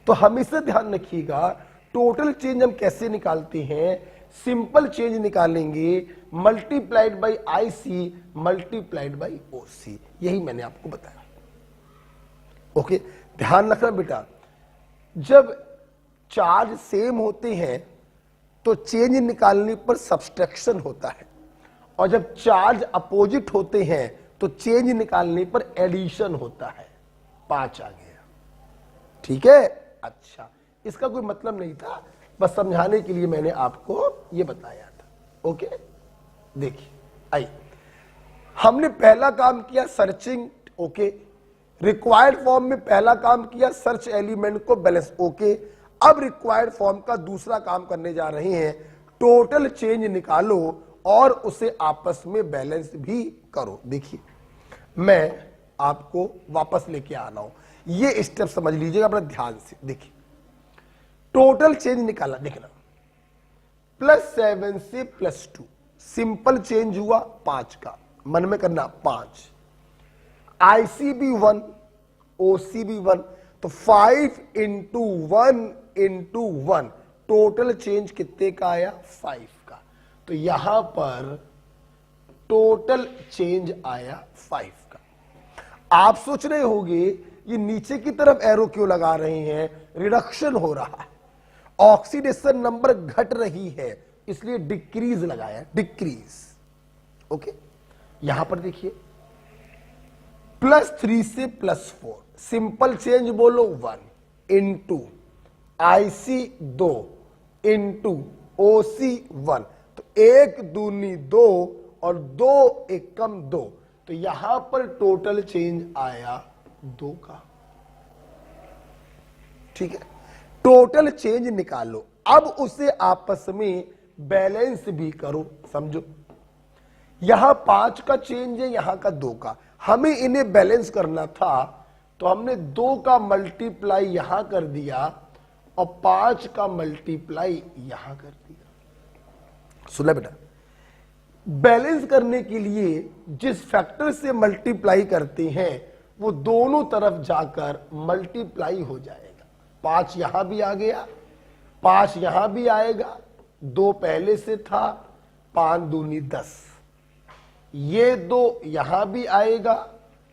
तो हमेशा ध्यान रखिएगा टोटल चेंज हम कैसे निकालते हैं, सिंपल चेंज निकालेंगे multiplied by IC multiplied by OC, यही मैंने आपको बताया। ओके, ध्यान रखना बेटा, जब चार्ज सेम होते हैं तो चेंज निकालने पर सब्सट्रैक्शन होता है, और जब चार्ज अपोजिट होते हैं तो चेंज निकालने पर एडिशन होता है। 5 आ गया, ठीक है। अच्छा, इसका कोई मतलब नहीं था, बस समझाने के लिए मैंने आपको यह बताया था। ओके, देखिए आइए, हमने पहला काम किया सर्चिंग। ओके, रिक्वायर्ड फॉर्म में पहला काम किया सर्च एलिमेंट को बैलेंस। ओके, अब रिक्वायर्ड फॉर्म का दूसरा काम करने जा रहे हैं, टोटल चेंज निकालो और उसे आपस में बैलेंस भी करो। देखिए मैं आपको वापस लेके आ रहा हूं, ये स्टेप समझ लीजिएगा अपना ध्यान से। देखिए टोटल चेंज निकाला, देखना +7 से +2, सिंपल चेंज हुआ 5 का, मन में करना 5, आईसी भी 1 ओसी भी 1, तो 5 इंटू 1 इंटू 1, टोटल चेंज कितने का आया? 5 का। तो यहां पर टोटल चेंज आया 5 का। आप सोच रहे होंगे ये नीचे की तरफ एरो क्यों लगा रहे हैं? रिडक्शन हो रहा है, ऑक्सीडेशन नंबर घट रही है, इसलिए डिक्रीज लगाया, डिक्रीज। ओके, यहां पर देखिए +3 से +4, सिंपल चेंज बोलो 1 इंटू आईसी 2 इंटू ओसी 1, तो 1 दूनी 2 और 2 एकम 2, तो यहां पर टोटल चेंज आया 2 का। ठीक है, टोटल चेंज निकालो, अब उसे आपस में बैलेंस भी करो। समझो यहां 5 का चेंज है, यहां का 2 का, हमें इन्हें बैलेंस करना था, तो हमने 2 का मल्टीप्लाई यहां कर दिया और 5 का मल्टीप्लाई यहां कर दिया। सुना बेटा, बैलेंस करने के लिए जिस फैक्टर से मल्टीप्लाई करते हैं वो दोनों तरफ जाकर मल्टीप्लाई हो जाएगा। 5 यहां भी आ गया, 5 यहां भी आएगा, 2 पहले से था, 5 दूनी 10, ये 2 यहां भी आएगा,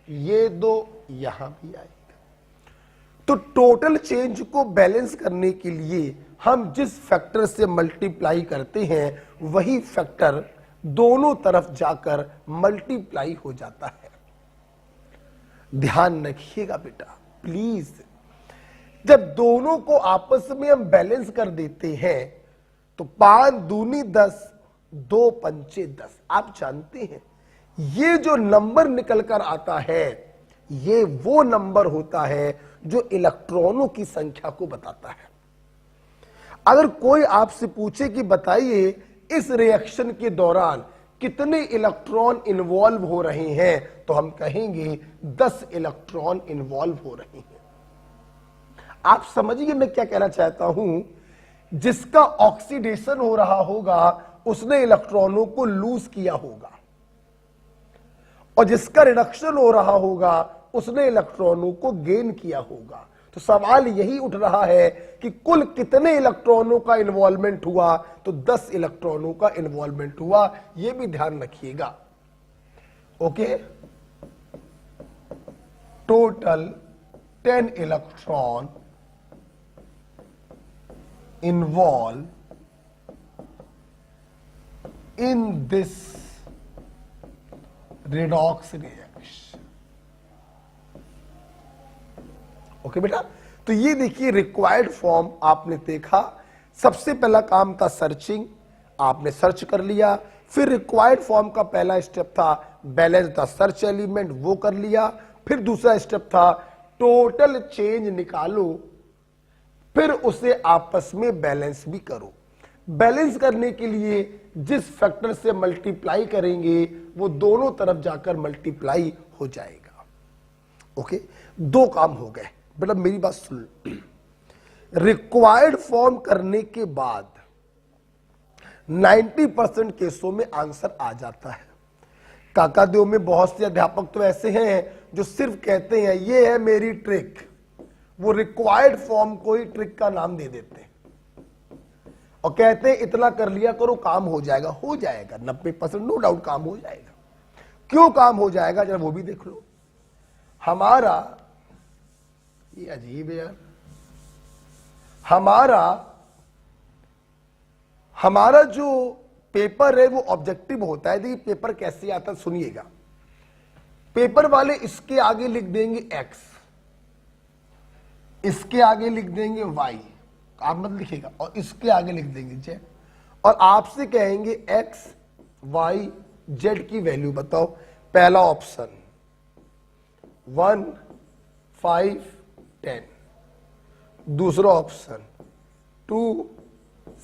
ये 2 यहां भी आएगा। तो टोटल चेंज को बैलेंस करने के लिए हम जिस फैक्टर से मल्टीप्लाई करते हैं वही फैक्टर दोनों तरफ जाकर मल्टीप्लाई हो जाता है। ध्यान रखिएगा बेटा प्लीज, जब दोनों को आपस में हम बैलेंस कर देते हैं तो 5 दूनी 10, 2 पंचे 10। आप जानते हैं ये जो नंबर निकल कर आता है ये वो नंबर होता है जो इलेक्ट्रॉनों की संख्या को बताता है। अगर कोई आपसे पूछे कि बताइए इस रिएक्शन के दौरान कितने इलेक्ट्रॉन इन्वॉल्व हो रहे हैं, तो हम कहेंगे 10 इलेक्ट्रॉन इन्वॉल्व हो रहे हैं। आप समझिए मैं क्या कहना चाहता हूं, जिसका ऑक्सीडेशन हो रहा होगा उसने इलेक्ट्रॉनों को लूज किया होगा, और जिसका रिडक्शन हो रहा होगा उसने इलेक्ट्रॉनों को गेन किया होगा। तो सवाल यही उठ रहा है कि कुल कितने इलेक्ट्रॉनों का इन्वॉल्वमेंट हुआ, तो 10 इलेक्ट्रॉनों का इन्वॉल्वमेंट हुआ, यह भी ध्यान रखिएगा। Okay, total 10 electron involve in this redox reaction। Okay बेटा, तो ये देखिए रिक्वायर्ड फॉर्म आपने देखा। सबसे पहला काम था सर्चिंग, आपने सर्च कर लिया, फिर रिक्वायर्ड फॉर्म का पहला स्टेप था बैलेंस द सर्च एलिमेंट, वो कर लिया। फिर दूसरा स्टेप था टोटल चेंज निकालो, फिर उसे आपस में बैलेंस भी करो। बैलेंस करने के लिए जिस फैक्टर से मल्टीप्लाई करेंगे वो दोनों तरफ जाकर मल्टीप्लाई हो जाएगा। ओके, दो काम हो गए बेटा, मेरी बात सुन। रिक्वायर्ड फॉर्म करने के बाद 90% केसों में आंसर आ जाता है। काकादेव में बहुत से अध्यापक तो ऐसे हैं जो सिर्फ कहते हैं ये है मेरी ट्रिक, वो रिक्वायर्ड फॉर्म को ही ट्रिक का नाम दे देते हैं और कहते हैं इतना कर लिया करो काम हो जाएगा। हो जाएगा 90% नो डाउट काम हो जाएगा। क्यों काम हो जाएगा जरा वो भी देख लो। हमारा ये अजीब है यार, हमारा जो पेपर है वो ऑब्जेक्टिव होता है। देखिए पेपर कैसे आता है सुनिएगा। पेपर वाले इसके आगे लिख देंगे x, इसके आगे लिख देंगे y, आप मत लिखिएगा, और इसके आगे लिख देंगे z, और आपसे कहेंगे x y z की वैल्यू बताओ। पहला ऑप्शन 1 5 10, दूसरा ऑप्शन 2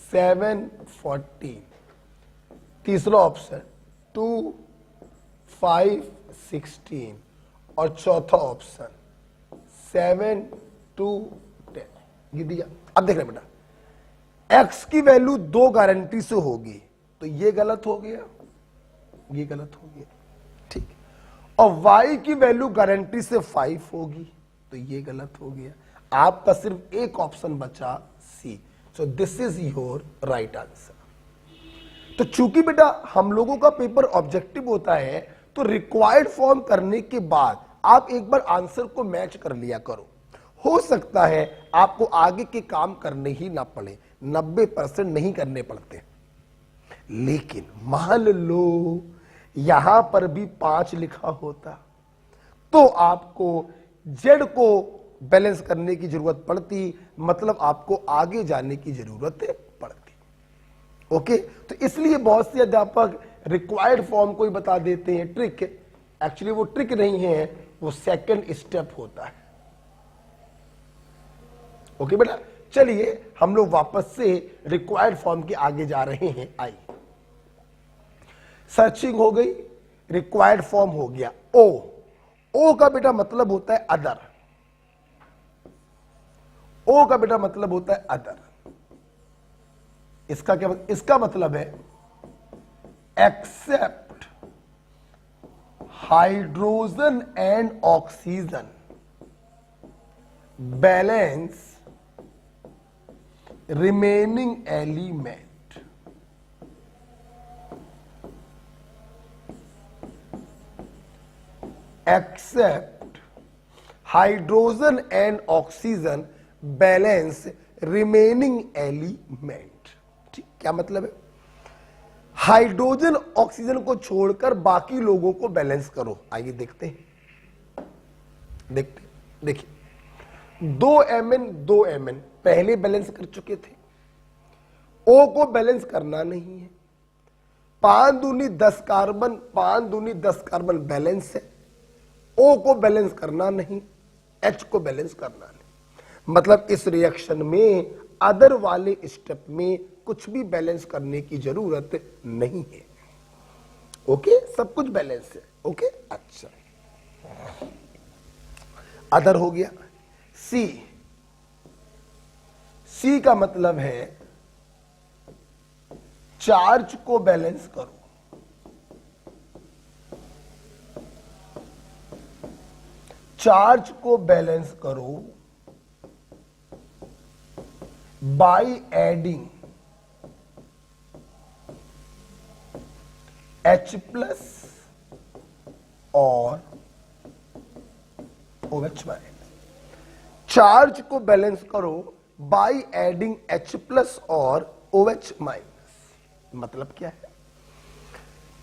7 14, तीसरा ऑप्शन 2 5 16, और चौथा ऑप्शन 7 2 10। ये दिया। अब देख रहे बेटा, x की वैल्यू 2 गारंटी से होगी तो ये गलत हो गया, ये गलत हो गया, ठीक। और y की वैल्यू गारंटी से 5 होगी तो ये गलत हो गया। आपका सिर्फ एक ऑप्शन बचा C। So this is your right answer. तो चूंकि बेटा हम लोगों का पेपर ऑब्जेक्टिव होता है तो रिक्वायर्ड फॉर्म करने के बाद आप एक बार आंसर को मैच कर लिया करो। हो सकता है आपको आगे के काम करने ही ना पड़े, 90% नहीं करने पड़ते। लेकिन मान लो यहां पर भी 5 लिखा होता तो आपको जेड को बैलेंस करने की जरूरत पड़ती, मतलब आपको आगे जाने की जरूरत पड़ती। ओके, तो इसलिए बहुत से अध्यापक रिक्वायर्ड फॉर्म को ही बता देते हैं ट्रिक। एक्चुअली वो ट्रिक नहीं है, वो सेकंड स्टेप होता है। ओके बेटा, चलिए हम लोग वापस से रिक्वायर्ड फॉर्म के आगे जा रहे हैं। आइए, सर्चिंग हो गई, रिक्वायर्ड फॉर्म हो गया। ओ का बेटा मतलब होता है अदर। ओ का बेटा मतलब होता है अदर। इसका क्या, इसका मतलब है except hydrogen and oxygen balance remaining element. Except hydrogen and oxygen balance remaining element. ठीक, क्या मतलब है? हाइड्रोजन ऑक्सीजन को छोड़कर बाकी लोगों को बैलेंस करो। आइए देखते हैं, देखिए 2Mn पहले बैलेंस कर चुके थे, O को बैलेंस करना नहीं है। 5 दूनी 10 कार्बन, 5 दूनी 10 कार्बन बैलेंस है, O को बैलेंस करना नहीं, H को बैलेंस करना नहीं। मतलब इस रिएक्शन में अदर वाले स्टेप में कुछ भी बैलेंस करने की जरूरत नहीं है। ओके, सब कुछ बैलेंस है। ओके, अच्छा, अदर हो गया। सी का मतलब है चार्ज को बैलेंस करो। चार्ज को बैलेंस करो बाय एडिंग H प्लस और OH माइनस। चार्ज को बैलेंस करो बाय एडिंग H प्लस और OH माइनस। मतलब क्या है?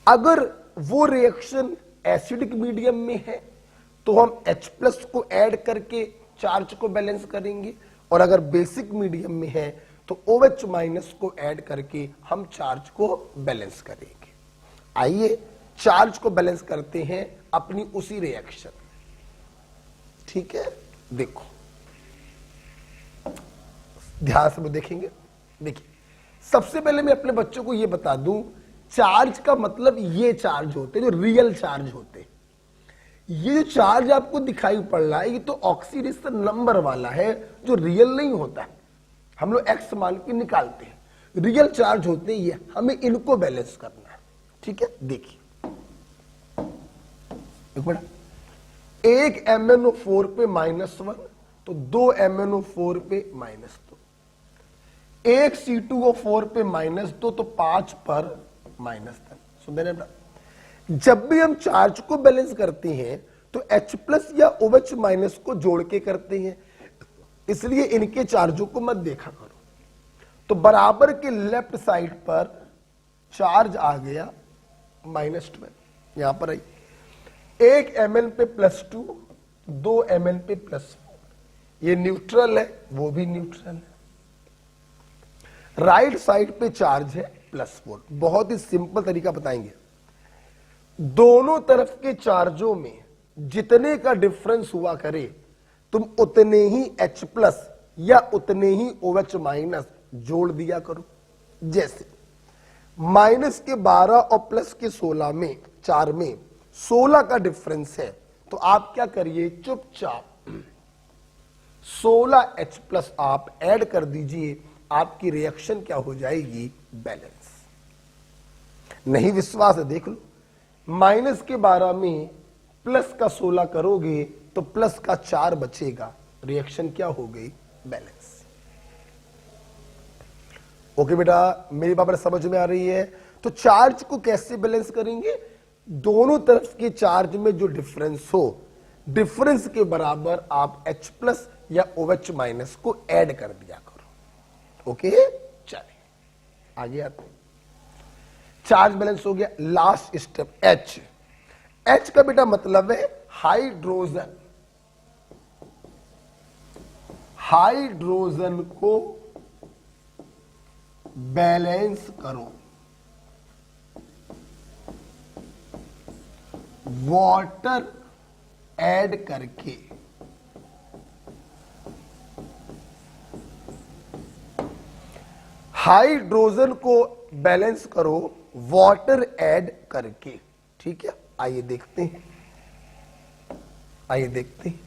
अगर वो रिएक्शन एसिडिक मीडियम में है तो हम H प्लस को ऐड करके चार्ज को बैलेंस करेंगे, और अगर बेसिक मीडियम में है तो OH माइनस को ऐड करके हम चार्ज को बैलेंस करेंगे। आइए चार्ज को बैलेंस करते हैं अपनी उसी रिएक्शन में। ठीक है, देखो ध्यान से वो देखेंगे। देखिए, सबसे पहले मैं अपने बच्चों को ये बता दूं, चार्ज का मतलब ये चार्ज होते हैं जो रियल चार्ज होते हैं। ये जो चार्ज आपको दिखाई पड़ रहा है ये तो ऑक्सीडेशन नंबर वाला है, जो रियल नहीं होता है। हम लोग एक्स मान के निकालते हैं, रियल चार्ज होते हैं ये, हमें इनको बैलेंस करना है। ठीक है, देखिए एक मिनट, एक MnO4 पे -1 तो 2 MnO4 पे -2, एक C2O4 पे -2 तो 5 पर -10। सुन रहे हैं? जब भी हम चार्ज को बैलेंस करते हैं तो H+ या OH- को जोड़ के करते हैं, इसलिए इनके चार्जों को मत देखा करो। तो बराबर के लेफ्ट साइड पर चार्ज आ गया -12, यहां पर आई, एक Mn पे +2, 2 Mn पे +4, ये न्यूट्रल है, वो भी न्यूट्रल है। राइट साइड पे चार्ज है +4। बहुत ही सिंपल तरीका बताएंगे, दोनों तरफ के चार्जों में जितने का डिफरेंस हुआ करे तुम उतने ही H+ या उतने ही OH- जोड़ दिया करो। जैसे -12 और +16 में 4 में 16 का डिफरेंस है, तो आप क्या करिए, चुपचाप 16H+ आप ऐड कर दीजिए, आपकी रिएक्शन क्या हो जाएगी, बैलेंस। नहीं विश्वास है देख लो, -12 में +16 करोगे तो +4 बचेगा, रिएक्शन क्या हो गई, बैलेंस। ओके बेटा, मेरी बात समझ में आ रही है? तो चार्ज को कैसे बैलेंस करेंगे, दोनों तरफ के चार्ज में जो डिफरेंस हो, डिफरेंस के बराबर आप H+ या OH- को ऐड कर दिया करो। ओके, चलिए आगे आते हैं। चार्ज बैलेंस हो गया। Last step H। H का बेटा मतलब है हाइड्रोजन। हाइड्रोजन को बैलेंस करो वाटर ऐड करके। हाइड्रोजन को बैलेंस करो वाटर ऐड करके। ठीक है, आइए देखते हैं, आइए देखते हैं।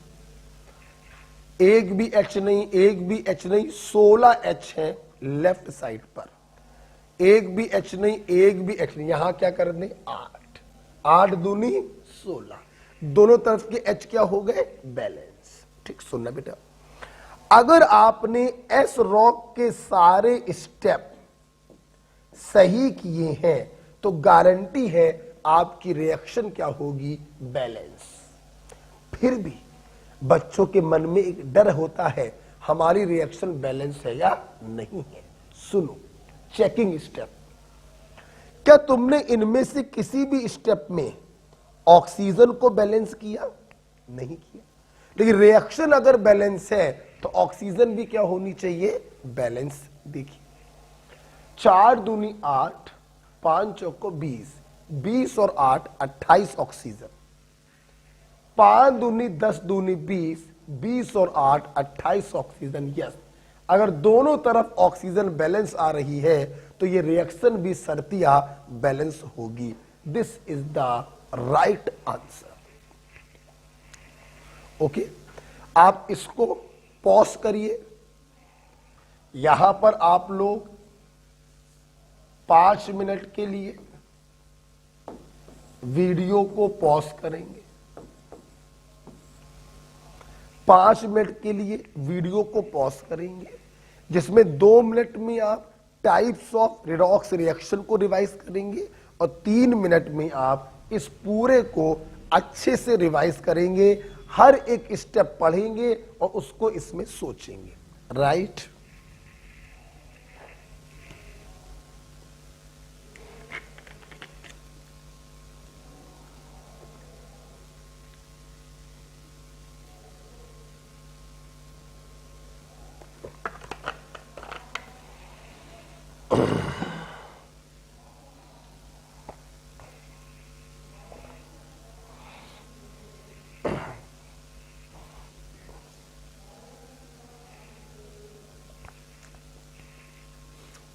एक भी H नहीं, एक भी H नहीं, 16 H है लेफ्ट साइड पर, एक भी H नहीं, एक भी H नहीं। यहां क्या कर दें, 8, 8 दूनी 16, दोनों तरफ के H क्या हो गए, बैलेंस। ठीक, सुनना बेटा, अगर आपने एस रॉक के सारे स्टेप सही किए हैं तो गारंटी है आपकी रिएक्शन क्या होगी, बैलेंस। फिर भी बच्चों के मन में एक डर होता है, हमारी रिएक्शन बैलेंस है या नहीं है। सुनो, चेकिंग स्टेप, क्या तुमने इनमें से किसी भी स्टेप में ऑक्सीजन को बैलेंस किया, नहीं किया। लेकिन रिएक्शन अगर बैलेंस है तो ऑक्सीजन भी क्या होनी चाहिए, बैलेंस। देखिए 4 दूनी 8, 5 चौको 20, 20 और 8 28 ऑक्सीजन, 5 दूनी 10 दूनी 20, 20 और 8 28 ऑक्सीजन। यस, अगर दोनों तरफ ऑक्सीजन बैलेंस आ रही है तो ये रिएक्शन भी शर्तिया बैलेंस होगी। This is the right answer. Okay, आप इसको पॉज करिए। यहां पर आप लोग 5 मिनट के लिए वीडियो को पॉज करेंगे। 5 मिनट के लिए वीडियो को पॉज करेंगे, जिसमें 2 मिनट में आप टाइप्स ऑफ रिडॉक्स रिएक्शन को रिवाइज करेंगे और 3 मिनट में आप इस पूरे को अच्छे से रिवाइज करेंगे, हर एक स्टेप पढ़ेंगे और उसको इसमें सोचेंगे। राइट?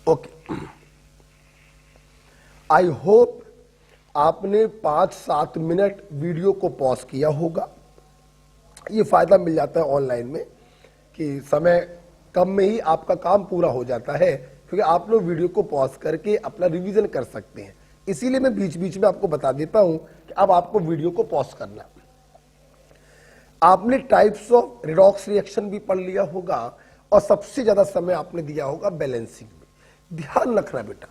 ओके, आई होप आपने 5-7 मिनट वीडियो को पॉज किया होगा। ये फायदा मिल जाता है ऑनलाइन में कि समय कम में ही आपका काम पूरा हो जाता है, क्योंकि आप लोग वीडियो को पॉज करके अपना रिवीजन कर सकते हैं। इसीलिए मैं बीच बीच में आपको बता देता हूं कि अब आपको वीडियो को पॉज करना है। आपने टाइप्स ऑफ रिडॉक्स रिएक्शन भी पढ़ लिया होगा और सबसे ज्यादा समय आपने दिया होगा बैलेंसिंग में। ध्यान रखना बेटा,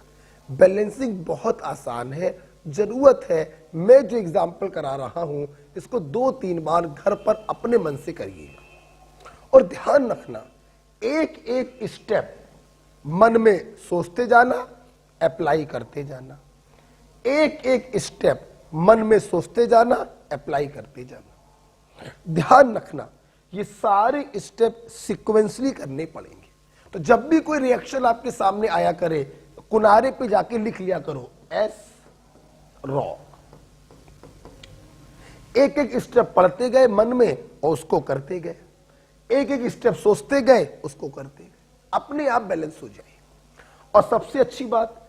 बैलेंसिंग बहुत आसान है, जरूरत है मैं जो एग्जाम्पल करा रहा हूं इसको 2-3 बार घर पर अपने मन से करिएगा। और ध्यान रखना, एक एक स्टेप मन में सोचते जाना, अप्लाई करते जाना। एक एक स्टेप मन में सोचते जाना, अप्लाई करते जाना। ध्यान रखना, ये सारे स्टेप सीक्वेंसली करने पड़ेंगे। तो जब भी कोई रिएक्शन आपके सामने आया करे, किनारे पे जाके लिख लिया करो एस रॉ। एक एक स्टेप पढ़ते गए मन में और उसको करते गए, एक एक स्टेप सोचते गए उसको करते गए, अपने आप बैलेंस हो जाए। और सबसे अच्छी बात,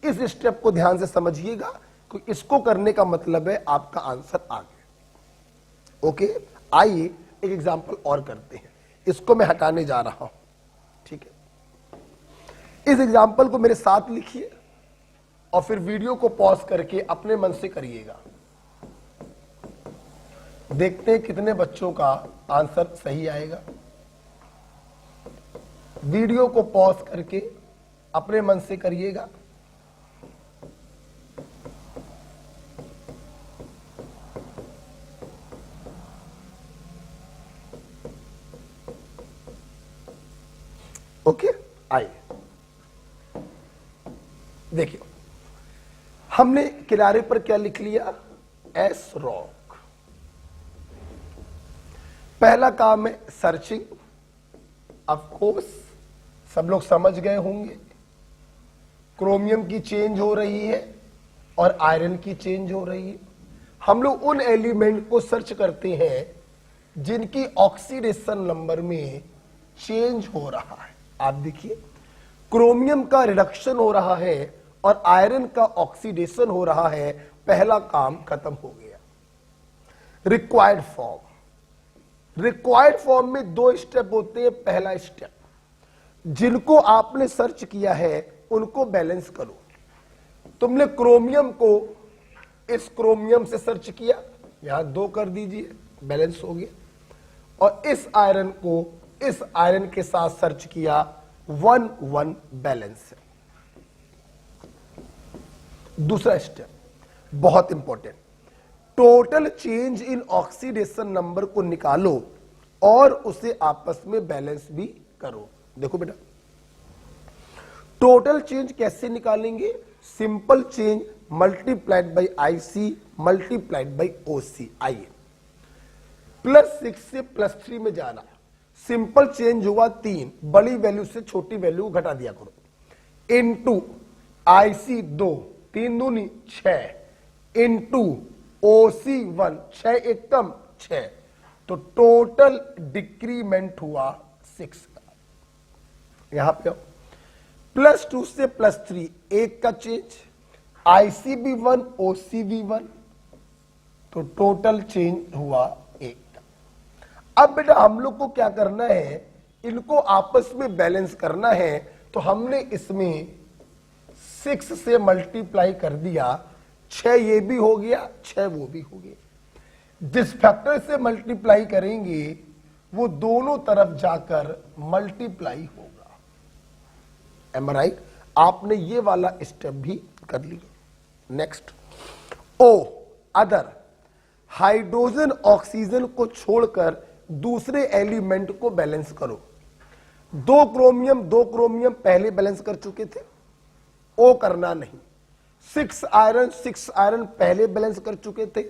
इस स्टेप को ध्यान से समझिएगा, क्योंकि इसको करने का मतलब है आपका आंसर आ गया। ओके, आइए एक एग्जांपल और करते हैं। इसको मैं हटाने जा रहा हूं, ठीक है। इस एग्जांपल को मेरे साथ लिखिए और फिर वीडियो को पॉज करके अपने मन से करिएगा। देखते हैं कितने बच्चों का आंसर सही आएगा। वीडियो को पॉज करके अपने मन से करिएगा। ओके, आइए देखिए, हमने किनारे पर क्या लिख लिया, एस रॉक। पहला काम है सर्चिंग। ऑफ कोर्स सब लोग समझ गए होंगे, क्रोमियम की चेंज हो रही है और आयरन की चेंज हो रही है। हम लोग उन एलिमेंट को सर्च करते हैं जिनकी ऑक्सीडेशन नंबर में चेंज हो रहा है। आप देखिए, क्रोमियम का रिडक्शन हो रहा है और आयरन का ऑक्सीडेशन हो रहा है। पहला काम खत्म हो गया। रिक्वायर्ड फॉर्म, रिक्वायर्ड फॉर्म में 2 स्टेप होते हैं। पहला स्टेप, जिनको आपने सर्च किया है उनको बैलेंस करो। तुमने क्रोमियम को इस क्रोमियम से सर्च किया, यहां 2 कर दीजिए, बैलेंस हो गया। और इस आयरन को इस आयरन के साथ सर्च किया, 1-1 बैलेंस है। दूसरा स्टेप बहुत important, total change in oxidation number को निकालो और उसे आपस में बैलेंस भी करो। देखो बेटा, टोटल चेंज कैसे निकालेंगे, simple change multiplied by IC multiplied by OC। आइए, +6 से +3 में जाना। सिंपल चेंज हुआ 3, बड़ी वैल्यू से छोटी वैल्यू घटा दिया करो, इनटू IC 2, 3 दूनी 6, इनटू OC 1, 6 एक कम 6, तो टोटल डिक्रीमेंट हुआ 6 का। यहां पे +2 से +3 1 का चेंज, IC भी 1 OC भी 1, तो टोटल चेंज हुआ 1 का। अब बेटा हम लोग को क्या करना है, इनको आपस में बैलेंस करना है। तो हमने इसमें 6 से मल्टीप्लाई कर दिया, 6 ये भी हो गया, 6 वो भी हो गया। जिस फैक्टर से मल्टीप्लाई करेंगे वो दोनों तरफ जाकर मल्टीप्लाई होगा। एम आई राइट? आपने ये वाला स्टेप भी कर लिया। नेक्स्ट, ओ अदर, हाइड्रोजन ऑक्सीजन को छोड़कर दूसरे एलिमेंट को बैलेंस करो। 2 क्रोमियम पहले बैलेंस कर चुके थे, ओ करना नहीं। 6 आयरन पहले बैलेंस कर चुके थे,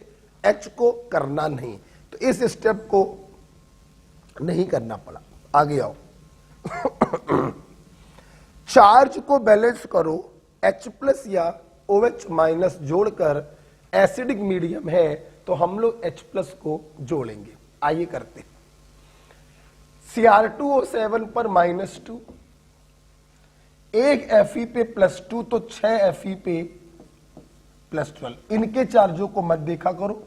H को करना नहीं। तो इस स्टेप को नहीं करना पड़ा। आगे आओ, चार्ज को बैलेंस करो, H+ या OH- जोड़कर एसिडिक मीडियम है तो हम लोग H+ को जोड़ेंगे। आइए करते हैं। Cr2O7 पर -2, एक Fe पे +2 तो 6 Fe पे +12। इनके चार्जों को मत देखा करो।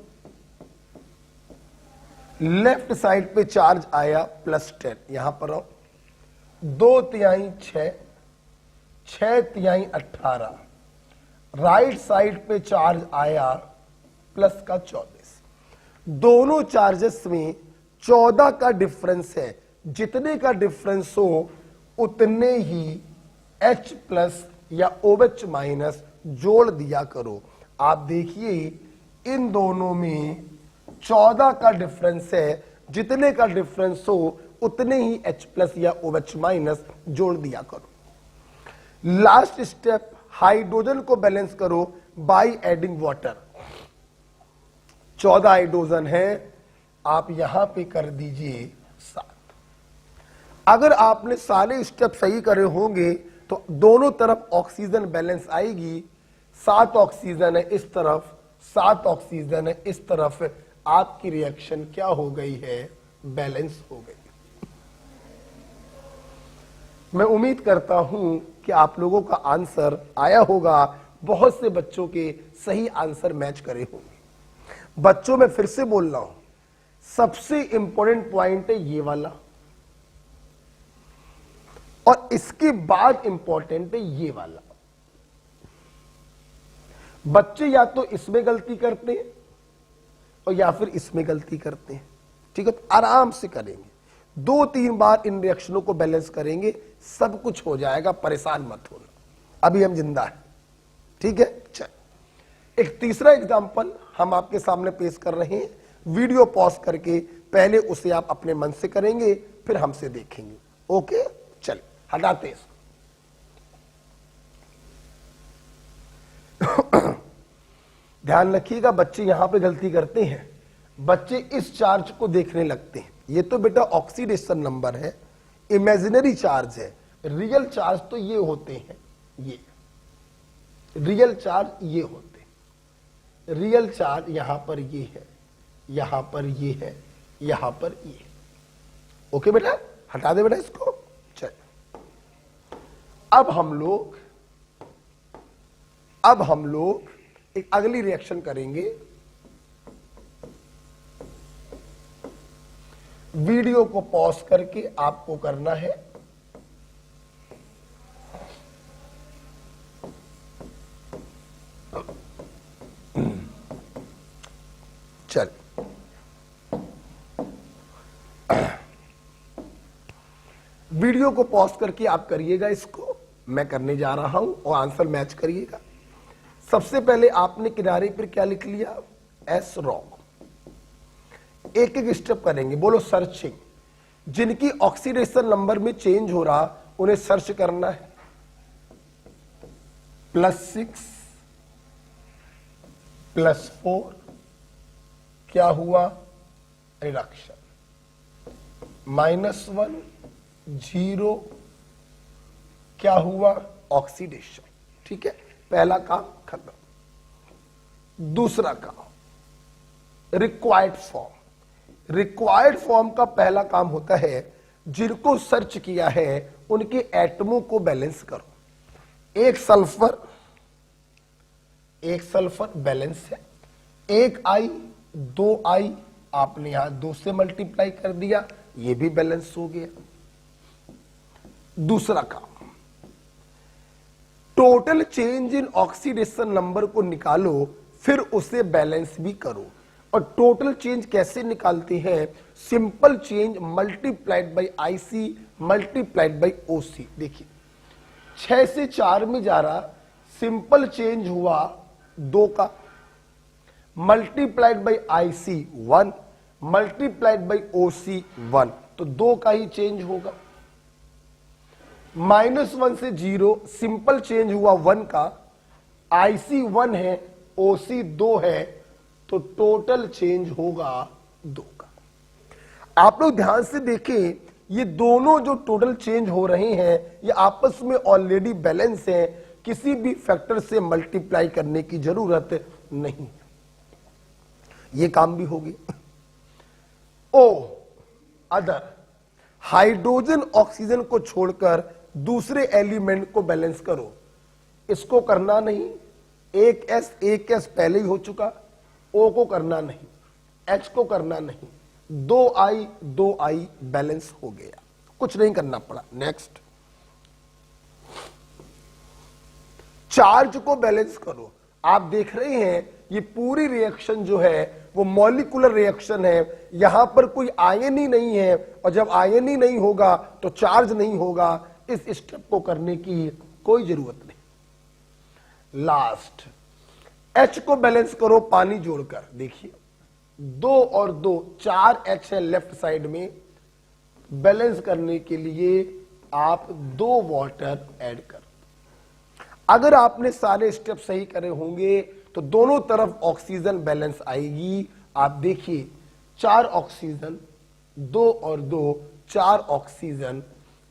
लेफ्ट साइड पे चार्ज आया +10, यहां पर आओ, 2 तिहाई 6, 6 तिहाई 18। राइट साइड पे चार्ज आया +24। दोनों चार्जेस में 14 का डिफरेंस है। जितने का डिफरेंस हो उतने ही H+ या OH- जोड़ दिया करो। आप देखिए इन दोनों में 14 का डिफरेंस है। जितने का डिफरेंस हो उतने ही H+ या OH- जोड़ दिया करो। लास्ट स्टेप, हाइड्रोजन को बैलेंस करो बाय एडिंग वाटर। 14 हाइड्रोजन है, आप यहां पे कर दीजिए 7। अगर आपने सारे स्टेप सही करे होंगे तो दोनों तरफ ऑक्सीजन बैलेंस आएगी। 7 ऑक्सीजन है इस तरफ, 7 ऑक्सीजन है इस तरफ। आपकी रिएक्शन क्या हो गई है? बैलेंस हो गई। मैं उम्मीद करता हूं कि आप लोगों का आंसर आया होगा। बहुत से बच्चों के सही आंसर मैच करे होंगे। बच्चों में फिर से बोल रहा हूं, सबसे इंपॉर्टेंट पॉइंट है ये वाला, और इसके बाद इंपॉर्टेंट है ये वाला। बच्चे या तो इसमें गलती करते हैं और या फिर इसमें गलती करते हैं। ठीक है, तो आराम से करेंगे, 2-3 बार इन रिएक्शनों को बैलेंस करेंगे, सब कुछ हो जाएगा, परेशान मत होना। अभी हम जिंदा हैं। ठीक है, चल एक तीसरा एग्जांपल हम आपके सामने पेश कर रहे हैं। वीडियो पॉज करके पहले उसे आप अपने मन से करेंगे, फिर हमसे देखेंगे। ओके, चल हटाते हैं इसको। ध्यान रखिएगा, बच्चे यहां पे गलती करते हैं। बच्चे इस चार्ज को देखने लगते हैं। ये तो बेटा ऑक्सीडेशन नंबर है, इमेजिनरी चार्ज है। रियल चार्ज तो ये होते हैं, ये रियल चार्ज ये होते हैं। रियल चार्ज यहां पर ये है, यहां पर ये है, यहां पर ये। ओके बेटा, हटा दे बेटा इसको। चल अब हम लोग एक अगली रिएक्शन करेंगे। वीडियो को पॉज करके आपको करना है। चल वीडियो को पॉज करके आप करिएगा इसको, मैं करने जा रहा हूं और आंसर मैच करिएगा। सबसे पहले आपने किनारे पर क्या लिख लिया? S rock. एक एक स्टेप करेंगे, बोलो सर्चिंग। जिनकी ऑक्सीडेशन नंबर में चेंज हो रहा उन्हें सर्च करना है। +6 +4 क्या हुआ? रिडक्शन। -1 0 क्या हुआ? ऑक्सीडेशन। ठीक है, पहला काम खत्म। दूसरा काम रिक्वायर्ड फॉर्म। रिक्वायर्ड फॉर्म का पहला काम होता है, जिनको सर्च किया है उनके एटमों को बैलेंस करो। एक सल्फर बैलेंस है, एक I 2 I आपने यहां 2 से मल्टीप्लाई कर दिया, ये भी बैलेंस हो गया। दूसरा काम, total change in oxidation number को निकालो, फिर उसे बैलेंस भी करो। और टोटल चेंज कैसे निकालते हैं? Simple change multiplied by IC multiplied by OC। देखिए 6 से 4 में जा रहा, सिंपल चेंज हुआ 2 का, multiplied by IC 1 multiplied by OC 1, तो 2 का ही चेंज होगा। -1 से 0 सिंपल चेंज हुआ 1 का, IC 1 है, OC 2 है, तो टोटल चेंज होगा 2 का। आप लोग ध्यान से देखें, ये दोनों जो टोटल चेंज हो रहे हैं ये आपस में ऑलरेडी बैलेंस है, किसी भी फैक्टर से मल्टीप्लाई करने की जरूरत नहीं। ये काम भी हो गया। ओ अदर, हाइड्रोजन ऑक्सीजन को छोड़कर दूसरे एलिमेंट को बैलेंस करो। इसको करना नहीं, एक एस पहले ही हो चुका, ओ को करना नहीं, एच को करना नहीं, 2i बैलेंस हो गया, कुछ नहीं करना पड़ा। नेक्स्ट, चार्ज को बैलेंस करो। आप देख रहे हैं ये पूरी रिएक्शन जो है वो मॉलिक्यूलर रिएक्शन है, यहां पर कोई आयन ही नहीं है, और जब आयन ही नहीं होगा तो चार्ज नहीं होगा। इस स्टेप को करने की कोई जरूरत नहीं। लास्ट, H को बैलेंस करो पानी जोड़कर। देखिए 2 और 2 4 H है लेफ्ट साइड में, बैलेंस करने के लिए आप 2 वाटर ऐड कर। अगर आपने सारे स्टेप सही करे होंगे तो दोनों तरफ ऑक्सीजन बैलेंस आएगी। आप देखिए 4 ऑक्सीजन, 2 और 2 4 ऑक्सीजन,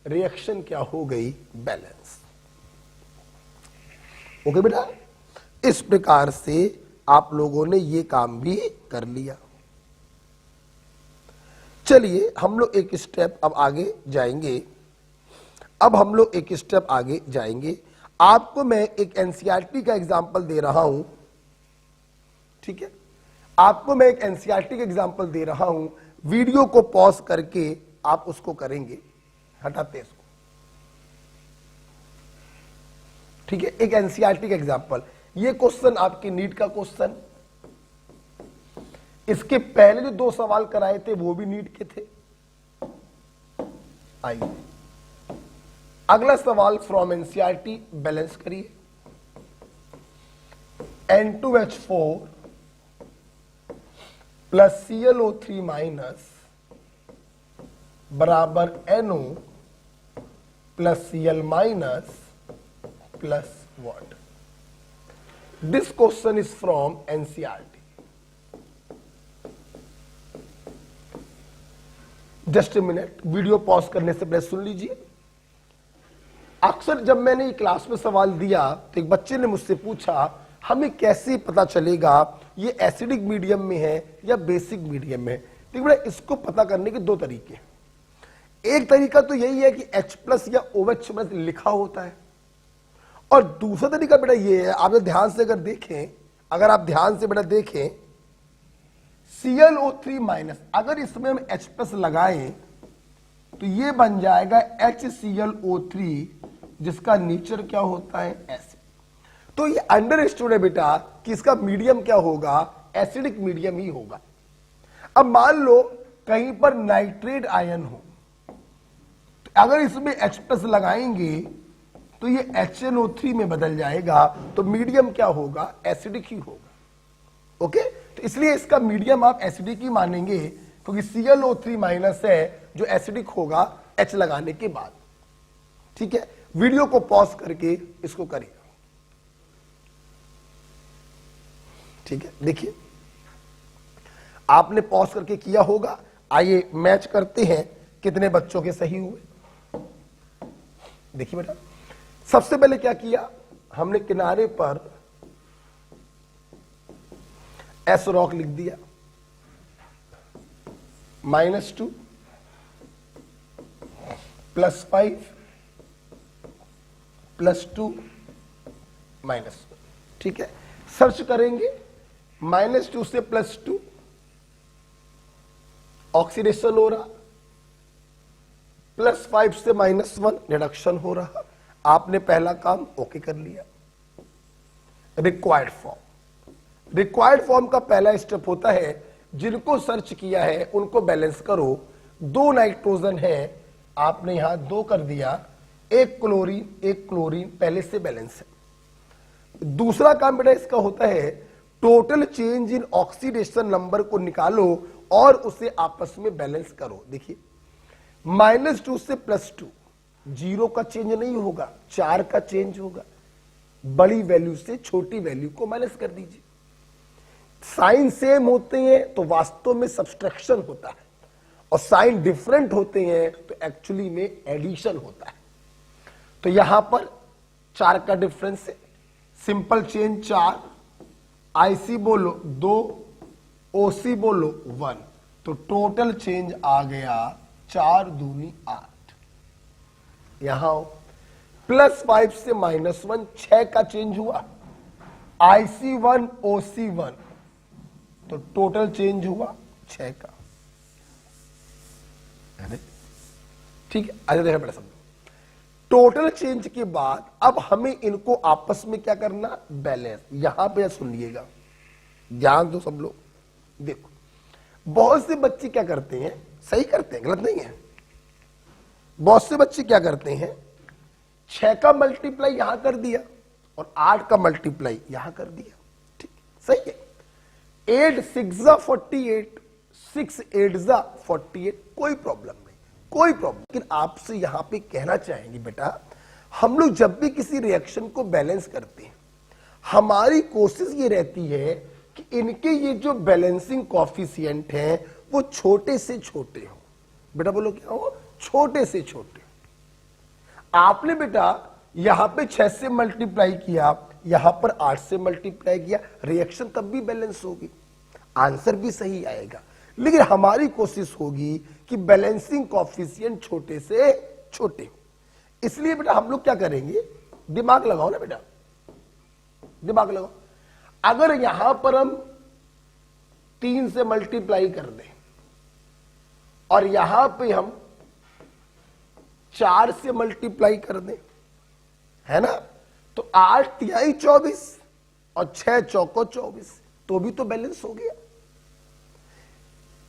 रिएक्शन क्या हो गई, बैलेंस। ओके बेटा, इस प्रकार से आप लोगों ने ये काम भी कर लिया। चलिए हम लोग एक स्टेप अब आगे जाएंगे। आपको मैं एक एनसीईआरटी का एग्जाम्पल दे रहा हूं, ठीक है। आपको मैं एक एनसीईआरटी का एग्जाम्पल दे रहा हूं, वीडियो को पॉज करके आप उसको करेंगे। हटाते इसको, ठीक है। एक एनसीईआरटी का एग्जाम्पल, ये क्वेश्चन आपकी नीट का क्वेश्चन, इसके पहले जो 2 सवाल कराए थे वो भी नीट के थे। आइए अगला सवाल फ्रॉम एनसीईआरटी, बैलेंस करिए। N2H4 प्लस ClO3 माइनस बराबर NO plus Cl minus plus water. This question is from NCERT. Just a minute, video pause करने से पहले सुन लीजिए। अक्सर जब मैंने ये क्लास में सवाल दिया तो एक बच्चे ने मुझसे पूछा हमें कैसे पता चलेगा ये एसिडिक मीडियम में है या बेसिक मीडियम में। देखिए बेटा, इसको पता करने के 2 तरीके हैं। एक तरीका तो यही है कि H+ या OH+ लिखा होता है, और दूसरा तरीका बेटा ये है, आप ध्यान से अगर देखें, ClO3 माइनस, अगर इसमें हम H+ लगाएं तो ये बन जाएगा HClO3, जिसका नेचर क्या होता है, एसिड। तो ये अंडरस्टूड है बेटा कि इसका मीडियम क्या होगा, एसिडिक मीडियम ही होगा। अब मान लो कहीं पर नाइट्रेट आयन हो, तो अगर इसमें H+ लगाएंगे तो ये HNO3 में बदल जाएगा, तो मीडियम क्या होगा, एसिडिक ही होगा। ओके, तो इसलिए इसका मीडियम आप एसिडिक ही मानेंगे, क्योंकि ClO3 माइनस है जो एसिडिक होगा H लगाने के बाद। ठीक है, वीडियो को पॉज करके इसको करिए। ठीक है, देखिए आपने पॉज करके किया होगा। आइए मैच करते हैं कितने बच्चों के सही हुए। देखिए बेटा, सबसे पहले क्या किया, हमने किनारे पर एस रॉक लिख दिया, -2 +5 +2 -1। ठीक है, सर्च करेंगे, -2 से +2 ऑक्सीडेशन हो रहा, +5 से -1 रिडक्शन हो रहा। आपने पहला काम ओके कर लिया। रिक्वायर्ड फॉर्म का पहला स्टेप होता है, जिनको सर्च किया है उनको बैलेंस करो। 2 नाइट्रोजन है, आपने यहां 2 कर दिया, 1 क्लोरीन पहले से बैलेंस है। दूसरा काम बेटा इसका होता है, total change in oxidation number को निकालो और उसे आपस में बैलेंस करो। देखिए -2 से +2, 0 का चेंज नहीं होगा, 4 का चेंज होगा। बड़ी वैल्यू से छोटी वैल्यू को माइनस कर दीजिए। साइन सेम होते हैं तो वास्तव में सब्सट्रैक्शन होता है, और साइन डिफरेंट होते हैं तो एक्चुअली में एडिशन होता है। तो यहां पर 4 का डिफरेंस है, सिंपल चेंज 4, IC बोलो 2, OC बोलो 1, तो टोटल चेंज आ गया 4 दूनी 8। यहां +5 से -1 6 का चेंज हुआ, IC1 OC1 तो टोटल चेंज हुआ 6 का। ठीक है, आगे देखा बेटा सब टोटल चेंज के बाद अब हमें इनको आपस में क्या करना, बैलेंस। यहां पे सुनिएगा, ध्यान दो सब लोग। देखो बहुत से बच्चे क्या करते हैं, सही करते हैं, गलत नहीं है। बहुत से बच्चे क्या करते हैं, 6 का मल्टीप्लाई यहां कर दिया और 8 का मल्टीप्लाई यहां कर दिया। ठीक, सही है। 8 6 48, 6 8 48, कोई प्रॉब्लम नहीं, कोई प्रॉब्लम। लेकिन आपसे यहां पे कहना चाहेंगे बेटा, हम लोग जब भी किसी रिएक्शन को बैलेंस करते हैं, हमारी कोशिश ये रहती है कि इनके ये जो बैलेंसिंग कॉफिशिएंट हैं वो छोटे से छोटे हो। बेटा बोलो क्या हो, छोटे से छोटे। आपने बेटा यहां पे 6 से मल्टीप्लाई किया, यहां पर 8 से मल्टीप्लाई किया, रिएक्शन तब भी बैलेंस होगी, आंसर भी सही आएगा। लेकिन हमारी कोशिश होगी कि बैलेंसिंग कॉफिशिएंट छोटे से छोटे हो। इसलिए बेटा हम लोग क्या करेंगे, दिमाग लगाओ ना बेटा, दिमाग लगाओ। अगर यहां पर हम 3 से मल्टीप्लाई कर दें और यहां पे हम 4 से मल्टीप्लाई कर दें, है ना, तो 8 तिहाई 24 और 6 चौको 24, तो भी तो बैलेंस हो गया।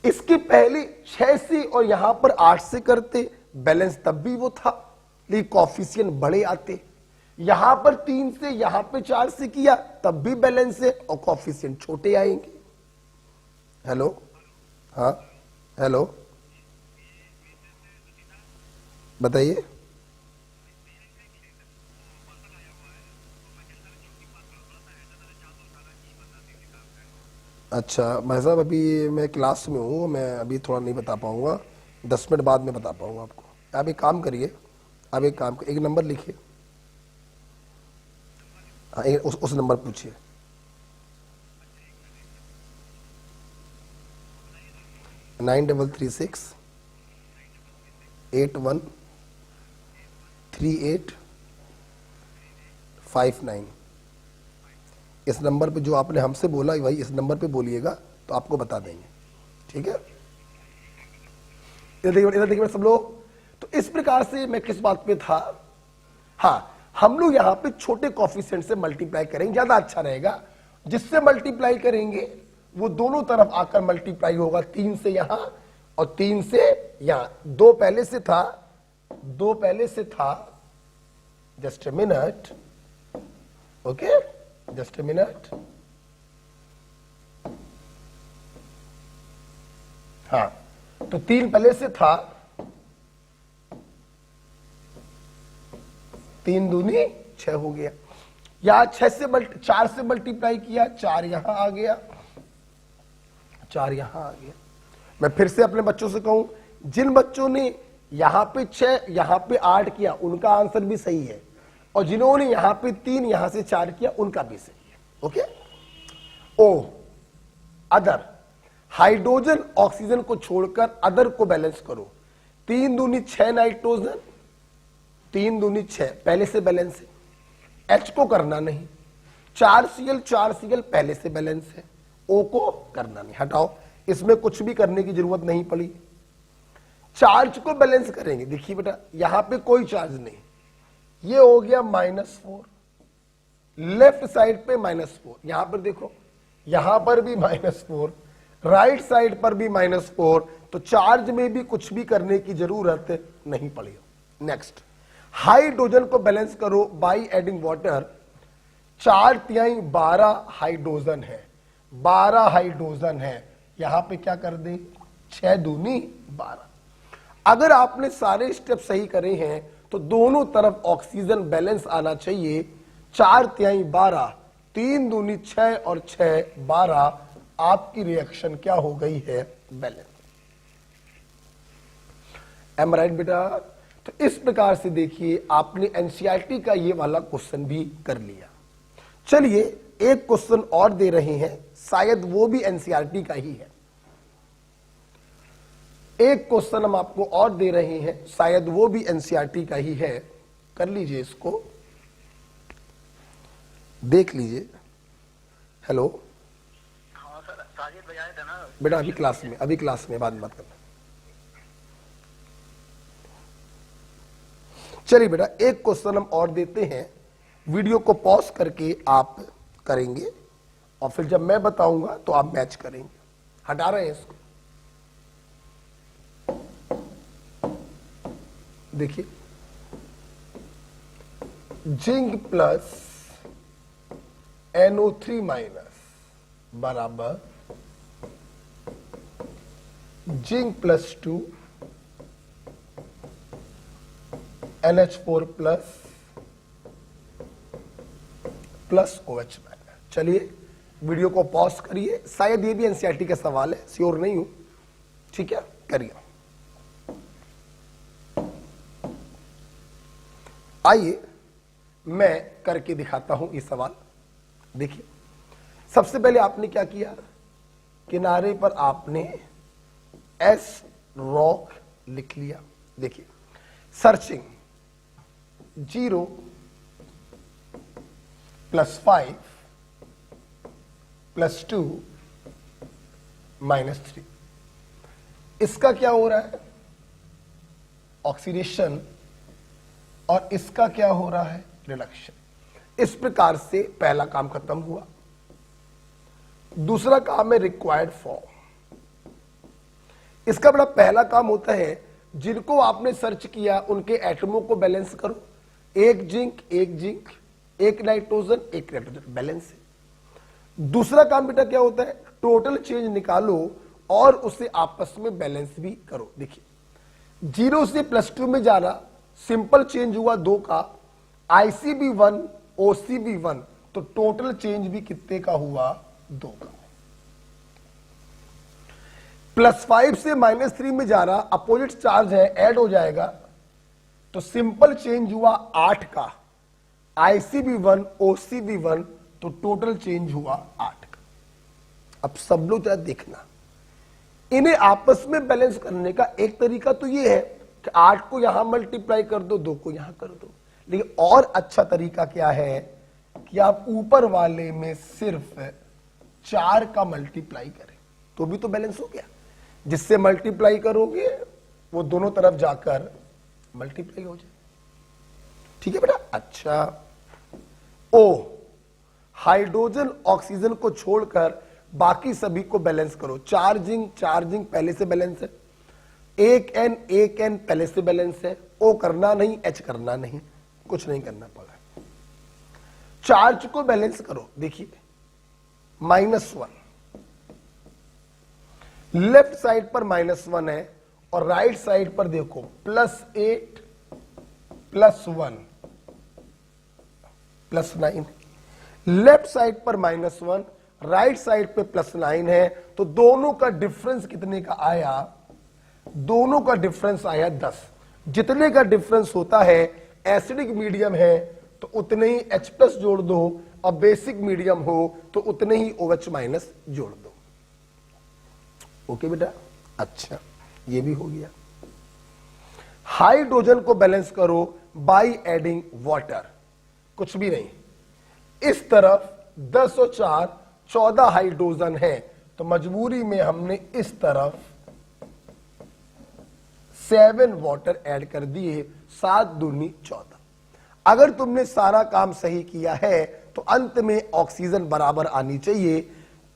इसके पहले 6 से और यहां पर 8 से करते, बैलेंस तब भी वो था, लेकिन कॉफिशिएंट बड़े आते। यहां पर 3 से यहां पे 4 से किया, तब भी बैलेंस है और कॉफिशिएंट छोटे आएंगे। हेलो, हाँ हेलो, बताइए। अच्छा भाई साहब, अभी मैं क्लास में हूँ, मैं अभी थोड़ा नहीं बता पाऊंगा, 10 मिनट बाद में बता पाऊंगा आपको। आप एक काम करिए, आप एक काम, एक नंबर लिखिए, हाँ उस नंबर पूछिए। नाइन 336 813859। इस नंबर पे जो आपने हमसे बोला भाई, इस नंबर पे बोलिएगा तो आपको बता देंगे। ठीक है, इधर देखिए सब लोग। तो इस प्रकार से मैं किस बात पे था, हाँ हम लोग यहां पे छोटे कॉफिशिएंट से मल्टीप्लाई करेंगे, ज्यादा अच्छा रहेगा। जिससे मल्टीप्लाई करेंगे वो दोनों तरफ आकर मल्टीप्लाई होगा, 3 से यहां और 3 से यहां। 2 पहले से था, 2 पहले से था, just a minute, okay just a minute. हाँ तो 3 पहले से था, 3 दूनी 6 हो गया। यहां 4 से मल्टीप्लाई किया, 4 यहां आ गया, 4 यहां आ गया। मैं फिर से अपने बच्चों से कहूं, जिन बच्चों ने यहां पे 6 यहां पे 8 किया उनका आंसर भी सही है, और जिन्होंने यहां पे 3 यहां से 4 किया उनका भी सही है। ओके। ओ अदर, हाइड्रोजन ऑक्सीजन को छोड़कर अदर को बैलेंस करो। 3 दूनी 6 नाइट्रोजन, 3 दूनी 6 पहले से बैलेंस है, H को करना नहीं। 4Cl पहले से बैलेंस है, O को करना नहीं, हटाओ, इसमें कुछ भी करने की जरूरत नहीं पड़ी। चार्ज को बैलेंस करेंगे, देखिए बेटा यहां पे कोई चार्ज नहीं, ये हो गया -4, लेफ्ट साइड पे -4, यहां पर देखो यहां पर भी -4, राइट साइड पर भी -4, तो चार्ज में भी कुछ भी करने की जरूरत नहीं पड़ी। नेक्स्ट, हाइड्रोजन को बैलेंस करो बाय एडिंग वाटर। 4 तिहाई 12 हाइड्रोजन है, 12 हाइड्रोजन है, यहां पे क्या कर दे, 6 दूनी 12। अगर आपने सारे स्टेप सही करे हैं तो दोनों तरफ ऑक्सीजन बैलेंस आना चाहिए। 4 तिहाई 12, 3 दूनी 6 और 6 12, आपकी रिएक्शन क्या हो गई है, बैलेंस। एम राइट बेटा। तो इस प्रकार से देखिए आपने एनसीईआरटी का ये वाला क्वेश्चन भी कर लिया। चलिए एक क्वेश्चन और दे रहे हैं, शायद वो भी एनसीईआरटी का ही है। एक क्वेश्चन हम आपको और दे रहे हैं, शायद वो भी एनसीईआरटी का ही है। कर लीजिए, इसको देख लीजिए। हेलो हाँ सर, साजिद भैया आए थे ना। बेटा अभी क्लास में बाद में बात करना। चलिए बेटा एक क्वेश्चन हम और देते हैं, वीडियो को पॉज करके आप करेंगे और फिर जब मैं बताऊंगा तो आप मैच करेंगे। हटा रहे हैं इसको, देखिए जिंक प्लस NO3 माइनस बराबर zinc plus 2 NH4 plus OH minus. चलिए वीडियो को पॉज करिए, शायद ये भी एनसीईआरटी का सवाल है, श्योर नहीं हूं, ठीक है, करिए। आइए मैं करके दिखाता हूं ये सवाल। देखिए सबसे पहले आपने क्या किया, किनारे पर आपने एस रॉक लिख लिया। देखिए सर्चिंग 0 + 5 + 2 -3, इसका क्या हो रहा है, ऑक्सीडेशन, और इसका क्या हो रहा है, रिडक्शन। इस प्रकार से पहला काम खत्म हुआ। दूसरा काम है रिक्वायर्ड फॉर्म। इसका बड़ा पहला काम होता है, जिनको आपने सर्च किया उनके एटमों को बैलेंस करो, एक जिंक एक नाइट्रोजन बैलेंस है। दूसरा काम बेटा क्या होता है, टोटल चेंज निकालो और उसे आपस में बैलेंस भी करो। देखिए 0 से +2 में जा रहा, सिंपल चेंज हुआ 2 का, ICB1 OCB1, तो टोटल चेंज भी कितने का हुआ, 2 का। +5 से -3 में जा रहा, अपोजिट चार्ज है, ऐड हो जाएगा, तो सिंपल चेंज हुआ 8 का, ICB1 OCB1, तो टोटल चेंज हुआ 8 का। अब सब लोग जरा देखना, इन्हें आपस में बैलेंस करने का एक तरीका तो ये है कि 8 को यहां मल्टीप्लाई कर दो, 2 को यहां कर दो, लेकिन और अच्छा तरीका क्या है कि आप ऊपर वाले में सिर्फ 4 का मल्टीप्लाई करें, तो भी तो बैलेंस हो गया। जिससे मल्टीप्लाई करोगे वो दोनों तरफ जाकर मल्टीप्लाई हो जाए, ठीक है बेटा। अच्छा, O हाइड्रोजन ऑक्सीजन को छोड़कर बाकी सभी को बैलेंस करो। चार्जिंग पहले से बैलेंस है, एक N पहले से बैलेंस है, O करना नहीं, H करना नहीं, कुछ नहीं करना पड़ा। चार्ज को बैलेंस करो, देखिए -1, लेफ्ट साइड पर -1 है और राइट साइड पर देखो +8 +1 +9, लेफ्ट साइड पर -1, राइट साइड पे +9 है, तो दोनों का डिफरेंस कितने का आया, दोनों का डिफरेंस आया 10। जितने का डिफरेंस होता है, एसिडिक मीडियम है तो उतने ही H+ जोड़ दो, और बेसिक मीडियम हो तो उतने ही OH- जोड़ दो। ओके बेटा, अच्छा ये भी हो गया। हाइड्रोजन को बैलेंस करो बाय एडिंग वाटर, कुछ भी नहीं, इस तरफ 10 और 4 14 हाइड्रोजन है, तो मजबूरी में हमने इस तरफ 7 वाटर ऐड कर दिए, 7 दूनी 14। अगर तुमने सारा काम सही किया है तो अंत में ऑक्सीजन बराबर आनी चाहिए,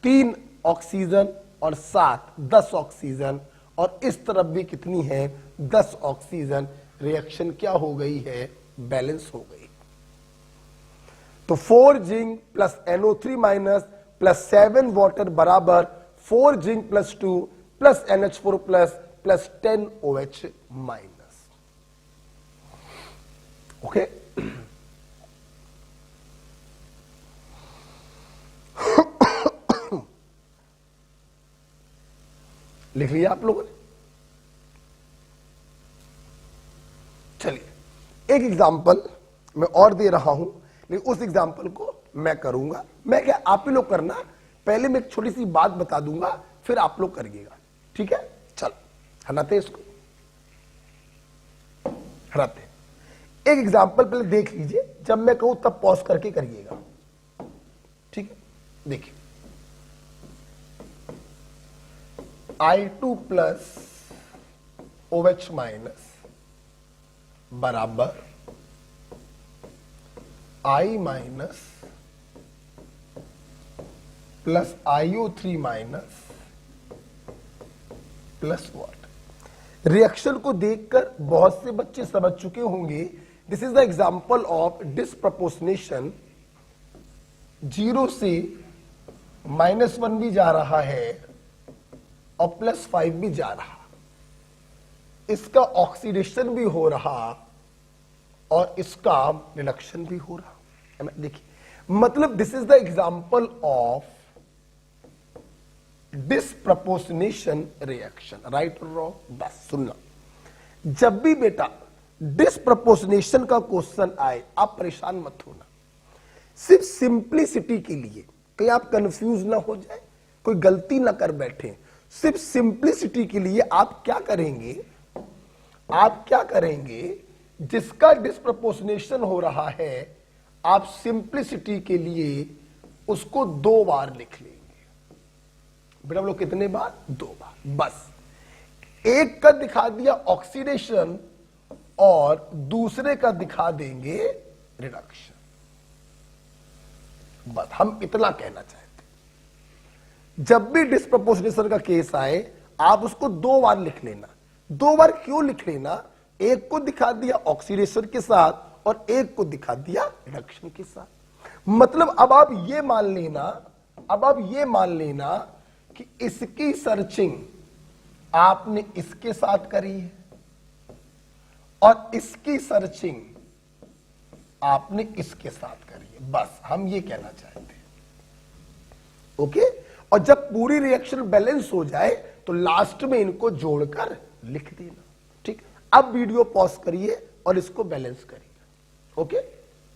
3 ऑक्सीजन और 7, 10 ऑक्सीजन, और इस तरफ भी कितनी है, 10 ऑक्सीजन। रिएक्शन क्या हो गई है, बैलेंस हो गई। तो 4 zinc plus NO3 minus plus 7 water बराबर 4 zinc plus 2 plus NH4 plus plus 10 OH minus. Okay, लिख लिया आप लोगों ने। चलिए एक एग्जांपल मैं और दे रहा हूं, लेकिन उस एग्जांपल को मैं करूंगा, मैं क्या आप ही लोग करना, पहले मैं एक छोटी सी बात बता दूंगा फिर आप लोग करिएगा, ठीक है। चलो हटाते इसको, हटाते। एक एग्जांपल पहले देख लीजिए, जब मैं कहूं तब पॉज करके करिएगा, ठीक है। देखिए I2 प्लस OH माइनस बराबर I minus plus IO3 minus plus what. Reaction को देखकर बहुत से बच्चे समझ चुके होंगे, this is the example of disproportionation. 0 से -1 भी जा रहा है और +5 भी जा रहा, इसका ऑक्सीडेशन भी हो रहा और इसका रिडक्शन भी हो रहा। देखिए मतलब this is the example of disproportionation reaction, right और रॉन्ग। बस सुनना, जब भी बेटा डिसप्रपोर्शनेशन का क्वेश्चन आए आप परेशान मत होना, सिर्फ सिंप्लिसिटी के लिए, कहीं आप कंफ्यूज ना हो जाए, कोई गलती ना कर बैठे, सिर्फ सिंप्लिसिटी के लिए आप क्या करेंगे, जिसका डिसप्रपोर्शनेशन हो रहा है आप सिंप्लिसिटी के लिए उसको 2 बार लिख लेंगे। बेटा लोग कितने बार? 2 बार। बस एक का दिखा दिया ऑक्सीडेशन और दूसरे का दिखा देंगे रिडक्शन। बस हम इतना कहना चाहते हैं। जब भी डिसप्रपोर्शनेशन का केस आए आप उसको 2 बार लिख लेना। 2 बार क्यों लिख लेना? एक को दिखा दिया ऑक्सीडेशन के साथ और एक को दिखा दिया रिडक्शन के साथ। मतलब अब आप ये मान लेना कि इसकी सर्चिंग आपने इसके साथ करी है और इसकी सर्चिंग आपने इसके साथ करी है। बस हम ये कहना चाहते हैं, ओके। और जब पूरी रिएक्शन बैलेंस हो जाए तो लास्ट में इनको जोड़कर लिख देना, ठीक। अब वीडियो पॉज करिए और इसको बैलेंस करिए, ओके।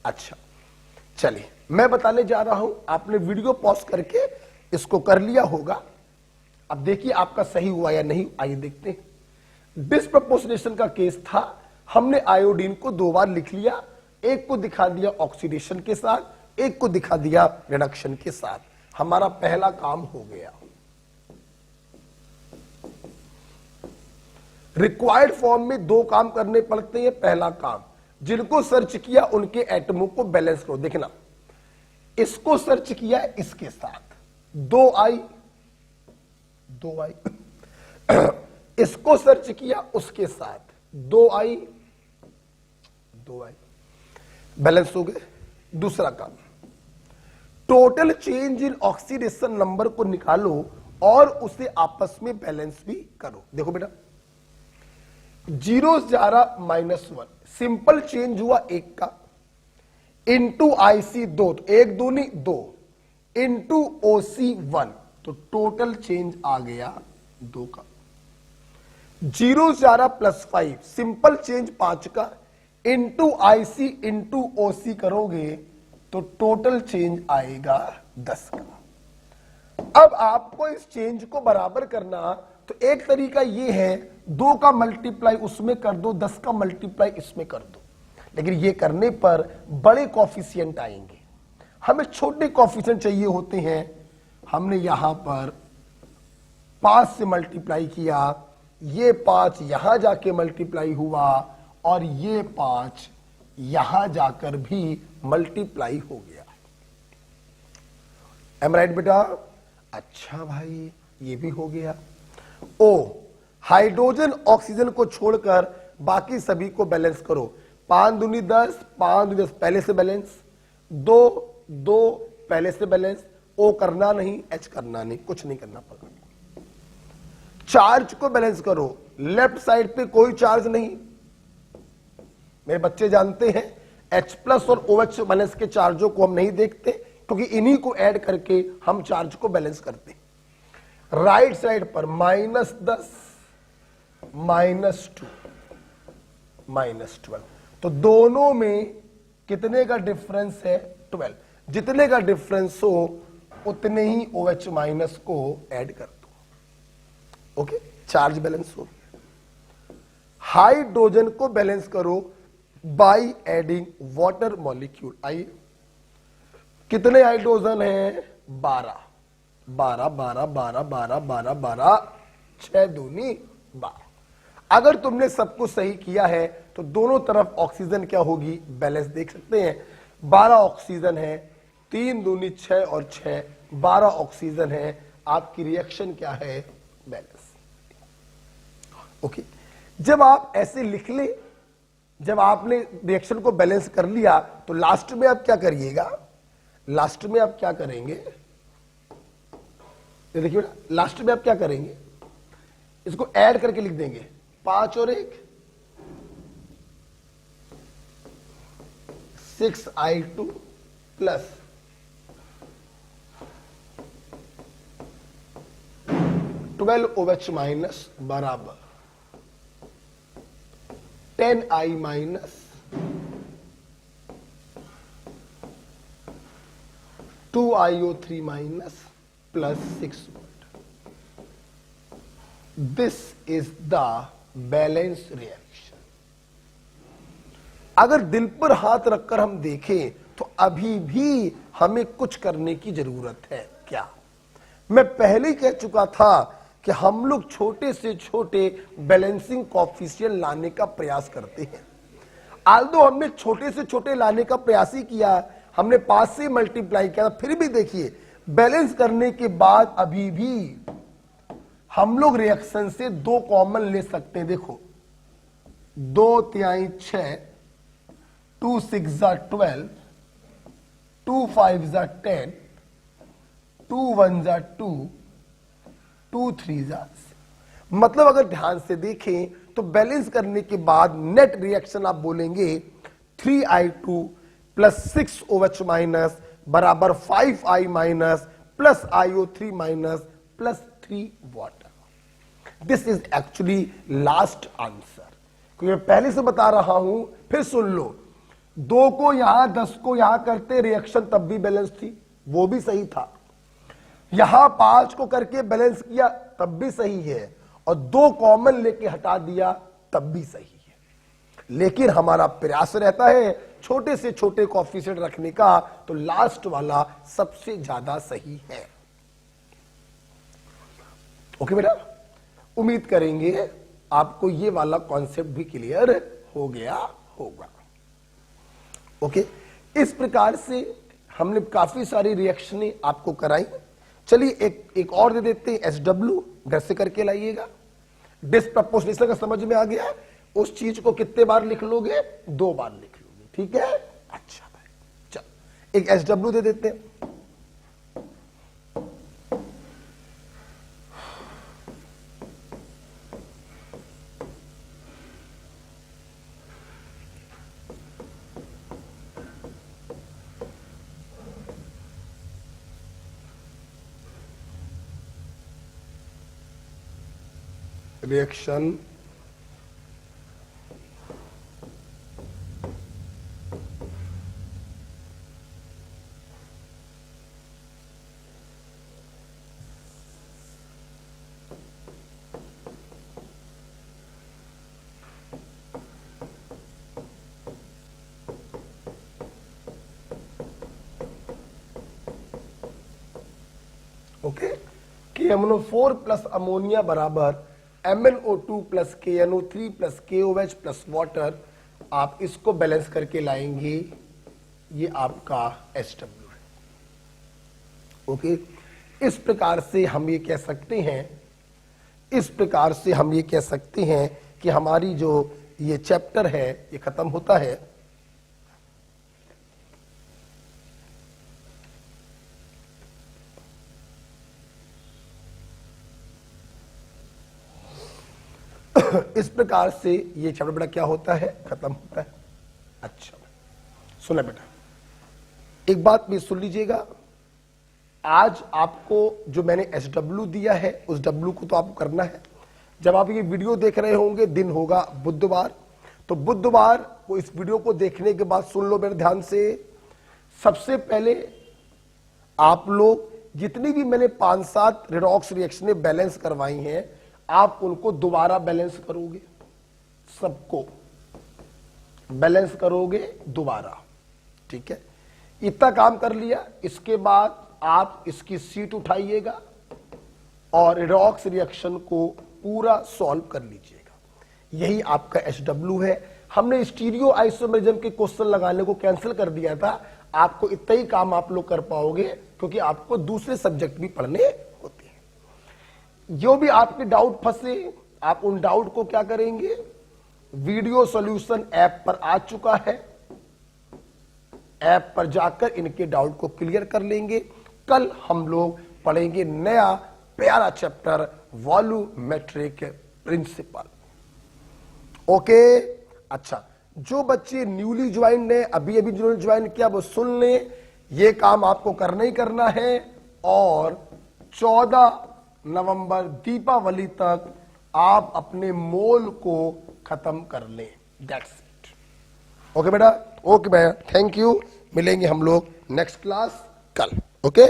अच्छा चलिए मैं बताने जा रहा हूं, आपने वीडियो पॉज करके इसको कर लिया होगा। अब देखिए आपका सही हुआ या नहीं, आइए देखते हैं। डिसप्रपोर्शनेशन का केस था, हमने आयोडीन को 2 बार लिख लिया, एक को दिखा दिया ऑक्सीडेशन के साथ, एक को दिखा दिया रिडक्शन के साथ। हमारा पहला काम हो गया। रिक्वायर्ड फॉर्म में 2 काम करने पड़ते हैं। पहला काम, जिनको सर्च किया उनके एटमों को बैलेंस करो। देखना, इसको सर्च किया इसके साथ 2I, इसको सर्च किया उसके साथ 2I, बैलेंस हो गए। दूसरा काम, total change in oxidation number को निकालो और उसे आपस में बैलेंस भी करो। देखो बेटा 0 जा रहा -1, सिंपल चेंज हुआ 1 का, इंटू IC 2, तो 1 दूनी 2, इंटू OC 1, तो टोटल चेंज आ गया 2 का। 0 जा रहा +5, सिंपल चेंज 5 का, इंटू IC इंटू OC करोगे तो टोटल चेंज आएगा 10 का। अब आपको इस चेंज को बराबर करना, तो एक तरीका ये है 2 का मल्टीप्लाई उसमें कर दो, 10 का मल्टीप्लाई इसमें कर दो। लेकिन ये करने पर बड़े कॉफिशिएंट आएंगे, हमें छोटे कॉफिशिएंट चाहिए होते हैं। हमने यहां पर 5 से मल्टीप्लाई किया, ये 5 यहां जाके मल्टीप्लाई हुआ और ये 5 यहां जाकर भी मल्टीप्लाई हो गया। एम राइट बेटा? अच्छा भाई ये भी हो गया। ओ, हाइड्रोजन ऑक्सीजन को छोड़कर बाकी सभी को बैलेंस करो। 5 दूनी 10, 5 दूनी 10 पहले से बैलेंस, 2 पहले से बैलेंस, ओ करना नहीं, एच करना नहीं, कुछ नहीं करना पड़ेगा। चार्ज को बैलेंस करो, लेफ्ट साइड पे कोई चार्ज नहीं। मेरे बच्चे जानते हैं H+ और OH माइनस के चार्जों को हम नहीं देखते, क्योंकि इन्हीं को ऐड करके हम चार्ज को बैलेंस करते हैं। राइट साइड पर -10, -2, -12, तो दोनों में कितने का डिफरेंस है? 12। जितने का डिफरेंस हो उतने ही OH माइनस को ऐड कर दो, ओके। चार्ज बैलेंस हो गया। हाइड्रोजन को बैलेंस करो, बाई एडिंग वाटर मॉलिक्यूल। आइए, कितने हाइड्रोजन हैं? 12 12 12 12 12 12 12, 6 दूनी 12। अगर तुमने सब कुछ सही किया है तो दोनों तरफ ऑक्सीजन क्या होगी? बैलेंस। देख सकते हैं 12 ऑक्सीजन है, 3 दूनी 6 और 6 12 ऑक्सीजन है। आपकी रिएक्शन क्या है? बैलेंस। ओके, जब आप ऐसे लिख ले, जब आपने रिएक्शन को बैलेंस कर लिया तो लास्ट में आप क्या करिएगा? लास्ट में आप क्या करेंगे? ये देखिए लास्ट में आप क्या करेंगे? इसको ऐड करके लिख देंगे 5 और 1 6I2 प्लस 12OH माइनस बराबर 10I minus 2IO3 minus plus 6 volt. This is the balance reaction. अगर दिल पर हाथ रखकर हम देखें तो अभी भी हमें कुछ करने की जरूरत है। क्या? मैं पहले ही कह चुका था कि हम लोग छोटे से छोटे बैलेंसिंग कॉफिशिएंट लाने का प्रयास करते हैं। आल्दो हमने छोटे से छोटे लाने का प्रयास ही किया, हमने 5 से मल्टीप्लाई किया, फिर भी देखिए बैलेंस करने के बाद अभी भी हम लोग रिएक्शन से 2 कॉमन ले सकते हैं। देखो 2 तिहाई 6, 2 6 जा 12, 2 5 जा 10, 2 1 जा 2, 2 3 जा 6। मतलब अगर ध्यान से देखें तो बैलेंस करने के बाद नेट रिएक्शन आप बोलेंगे 3I2 प्लस 6OH माइनस बराबर 5I minus plus IO3 minus plus 3 water. This is actually last answer. क्योंकि मैं पहले से बता रहा हूं, फिर सुन लो, 2 को यहां 10 को यहां करते रिएक्शन तब भी बैलेंस थी, वो भी सही था। यहां 5 को करके बैलेंस किया तब भी सही है, और 2 कॉमन लेके हटा दिया तब भी सही है। लेकिन हमारा प्रयास रहता है छोटे से छोटे कोएफिशिएंट रखने का, तो लास्ट वाला सबसे ज्यादा सही है। ओके बेटा, उम्मीद करेंगे आपको ये वाला कॉन्सेप्ट भी क्लियर हो गया होगा। ओके, इस प्रकार से हमने काफी सारी रिएक्शनें आपको कराई। चलिए एक और दे देते हैं, SW घर से करके लाइएगा। डिस्प्रपोर्शनेशन का समझ में आ गया? उस चीज को कितने बार लिख लोगे? 2 बार लिख लोगे, ठीक है? अच्छा भाई, चलो एक SW दे देते हैं। Reaction okay, KMnO4 plus ammonia बराबर MnO2 plus KNO3 plus KOH plus water. आप इसको बैलेंस करके लाएंगे, ये आपका SW है। ओके, इस प्रकार से हम ये कह सकते हैं, इस प्रकार से हम ये कह सकते हैं कि हमारी जो ये चैप्टर है ये खत्म होता है। इस प्रकार से ये चैप्टर बेटा क्या होता है? खत्म होता है। अच्छा सुना बेटा, एक बात भी सुन लीजिएगा। आज आपको जो मैंने SW दिया है उस W को तो आपको करना है। जब आप ये वीडियो देख रहे होंगे, दिन होगा बुधवार, तो बुधवार को इस वीडियो को देखने के बाद सुन लो मेरे ध्यान से। सबसे पहले आप लोग जितनी भी मैंने 5-7 रिडॉक्स रिएक्शनें बैलेंस करवाई हैं, आप उनको दोबारा बैलेंस करोगे सबको। बैलेंस करोगे दोबारा, ठीक है। इतना काम कर लिया, इसके बाद आप इसकी सीट उठाइएगा और रिडॉक्स रिएक्शन को पूरा सॉल्व कर लीजिएगा। यही आपका SW है। हमने स्टीरियो आइसोमेरिज्म के क्वेश्चन लगाने को कैंसिल कर दिया था। आपको इतना ही काम आप लोग कर पाओगे क्योंकि आपको दूसरे सब्जेक्ट भी पढ़ने होते हैं। जो भी आपके डाउट फंसे, आप उन डाउट को क्या करेंगे, वीडियो सॉल्यूशन ऐप पर आ चुका है, ऐप पर जाकर इनके डाउट को क्लियर कर लेंगे। कल हम लोग पढ़ेंगे नया प्यारा चैप्टर वॉल्यूमेट्रिक प्रिंसिपल। ओके, अच्छा, जो बच्चे न्यूली ज्वाइंड है, अभी अभी जिन्होंने ज्वाइन किया वो सुन लें, ये काम आपको करना ही करना है और 14 नवंबर दीपावली तक आप अपने मोल को खत्म कर लें। That's it. ओके बेटा, ओके भैया, थैंक यू। मिलेंगे हम लोग नेक्स्ट क्लास कल। ओके।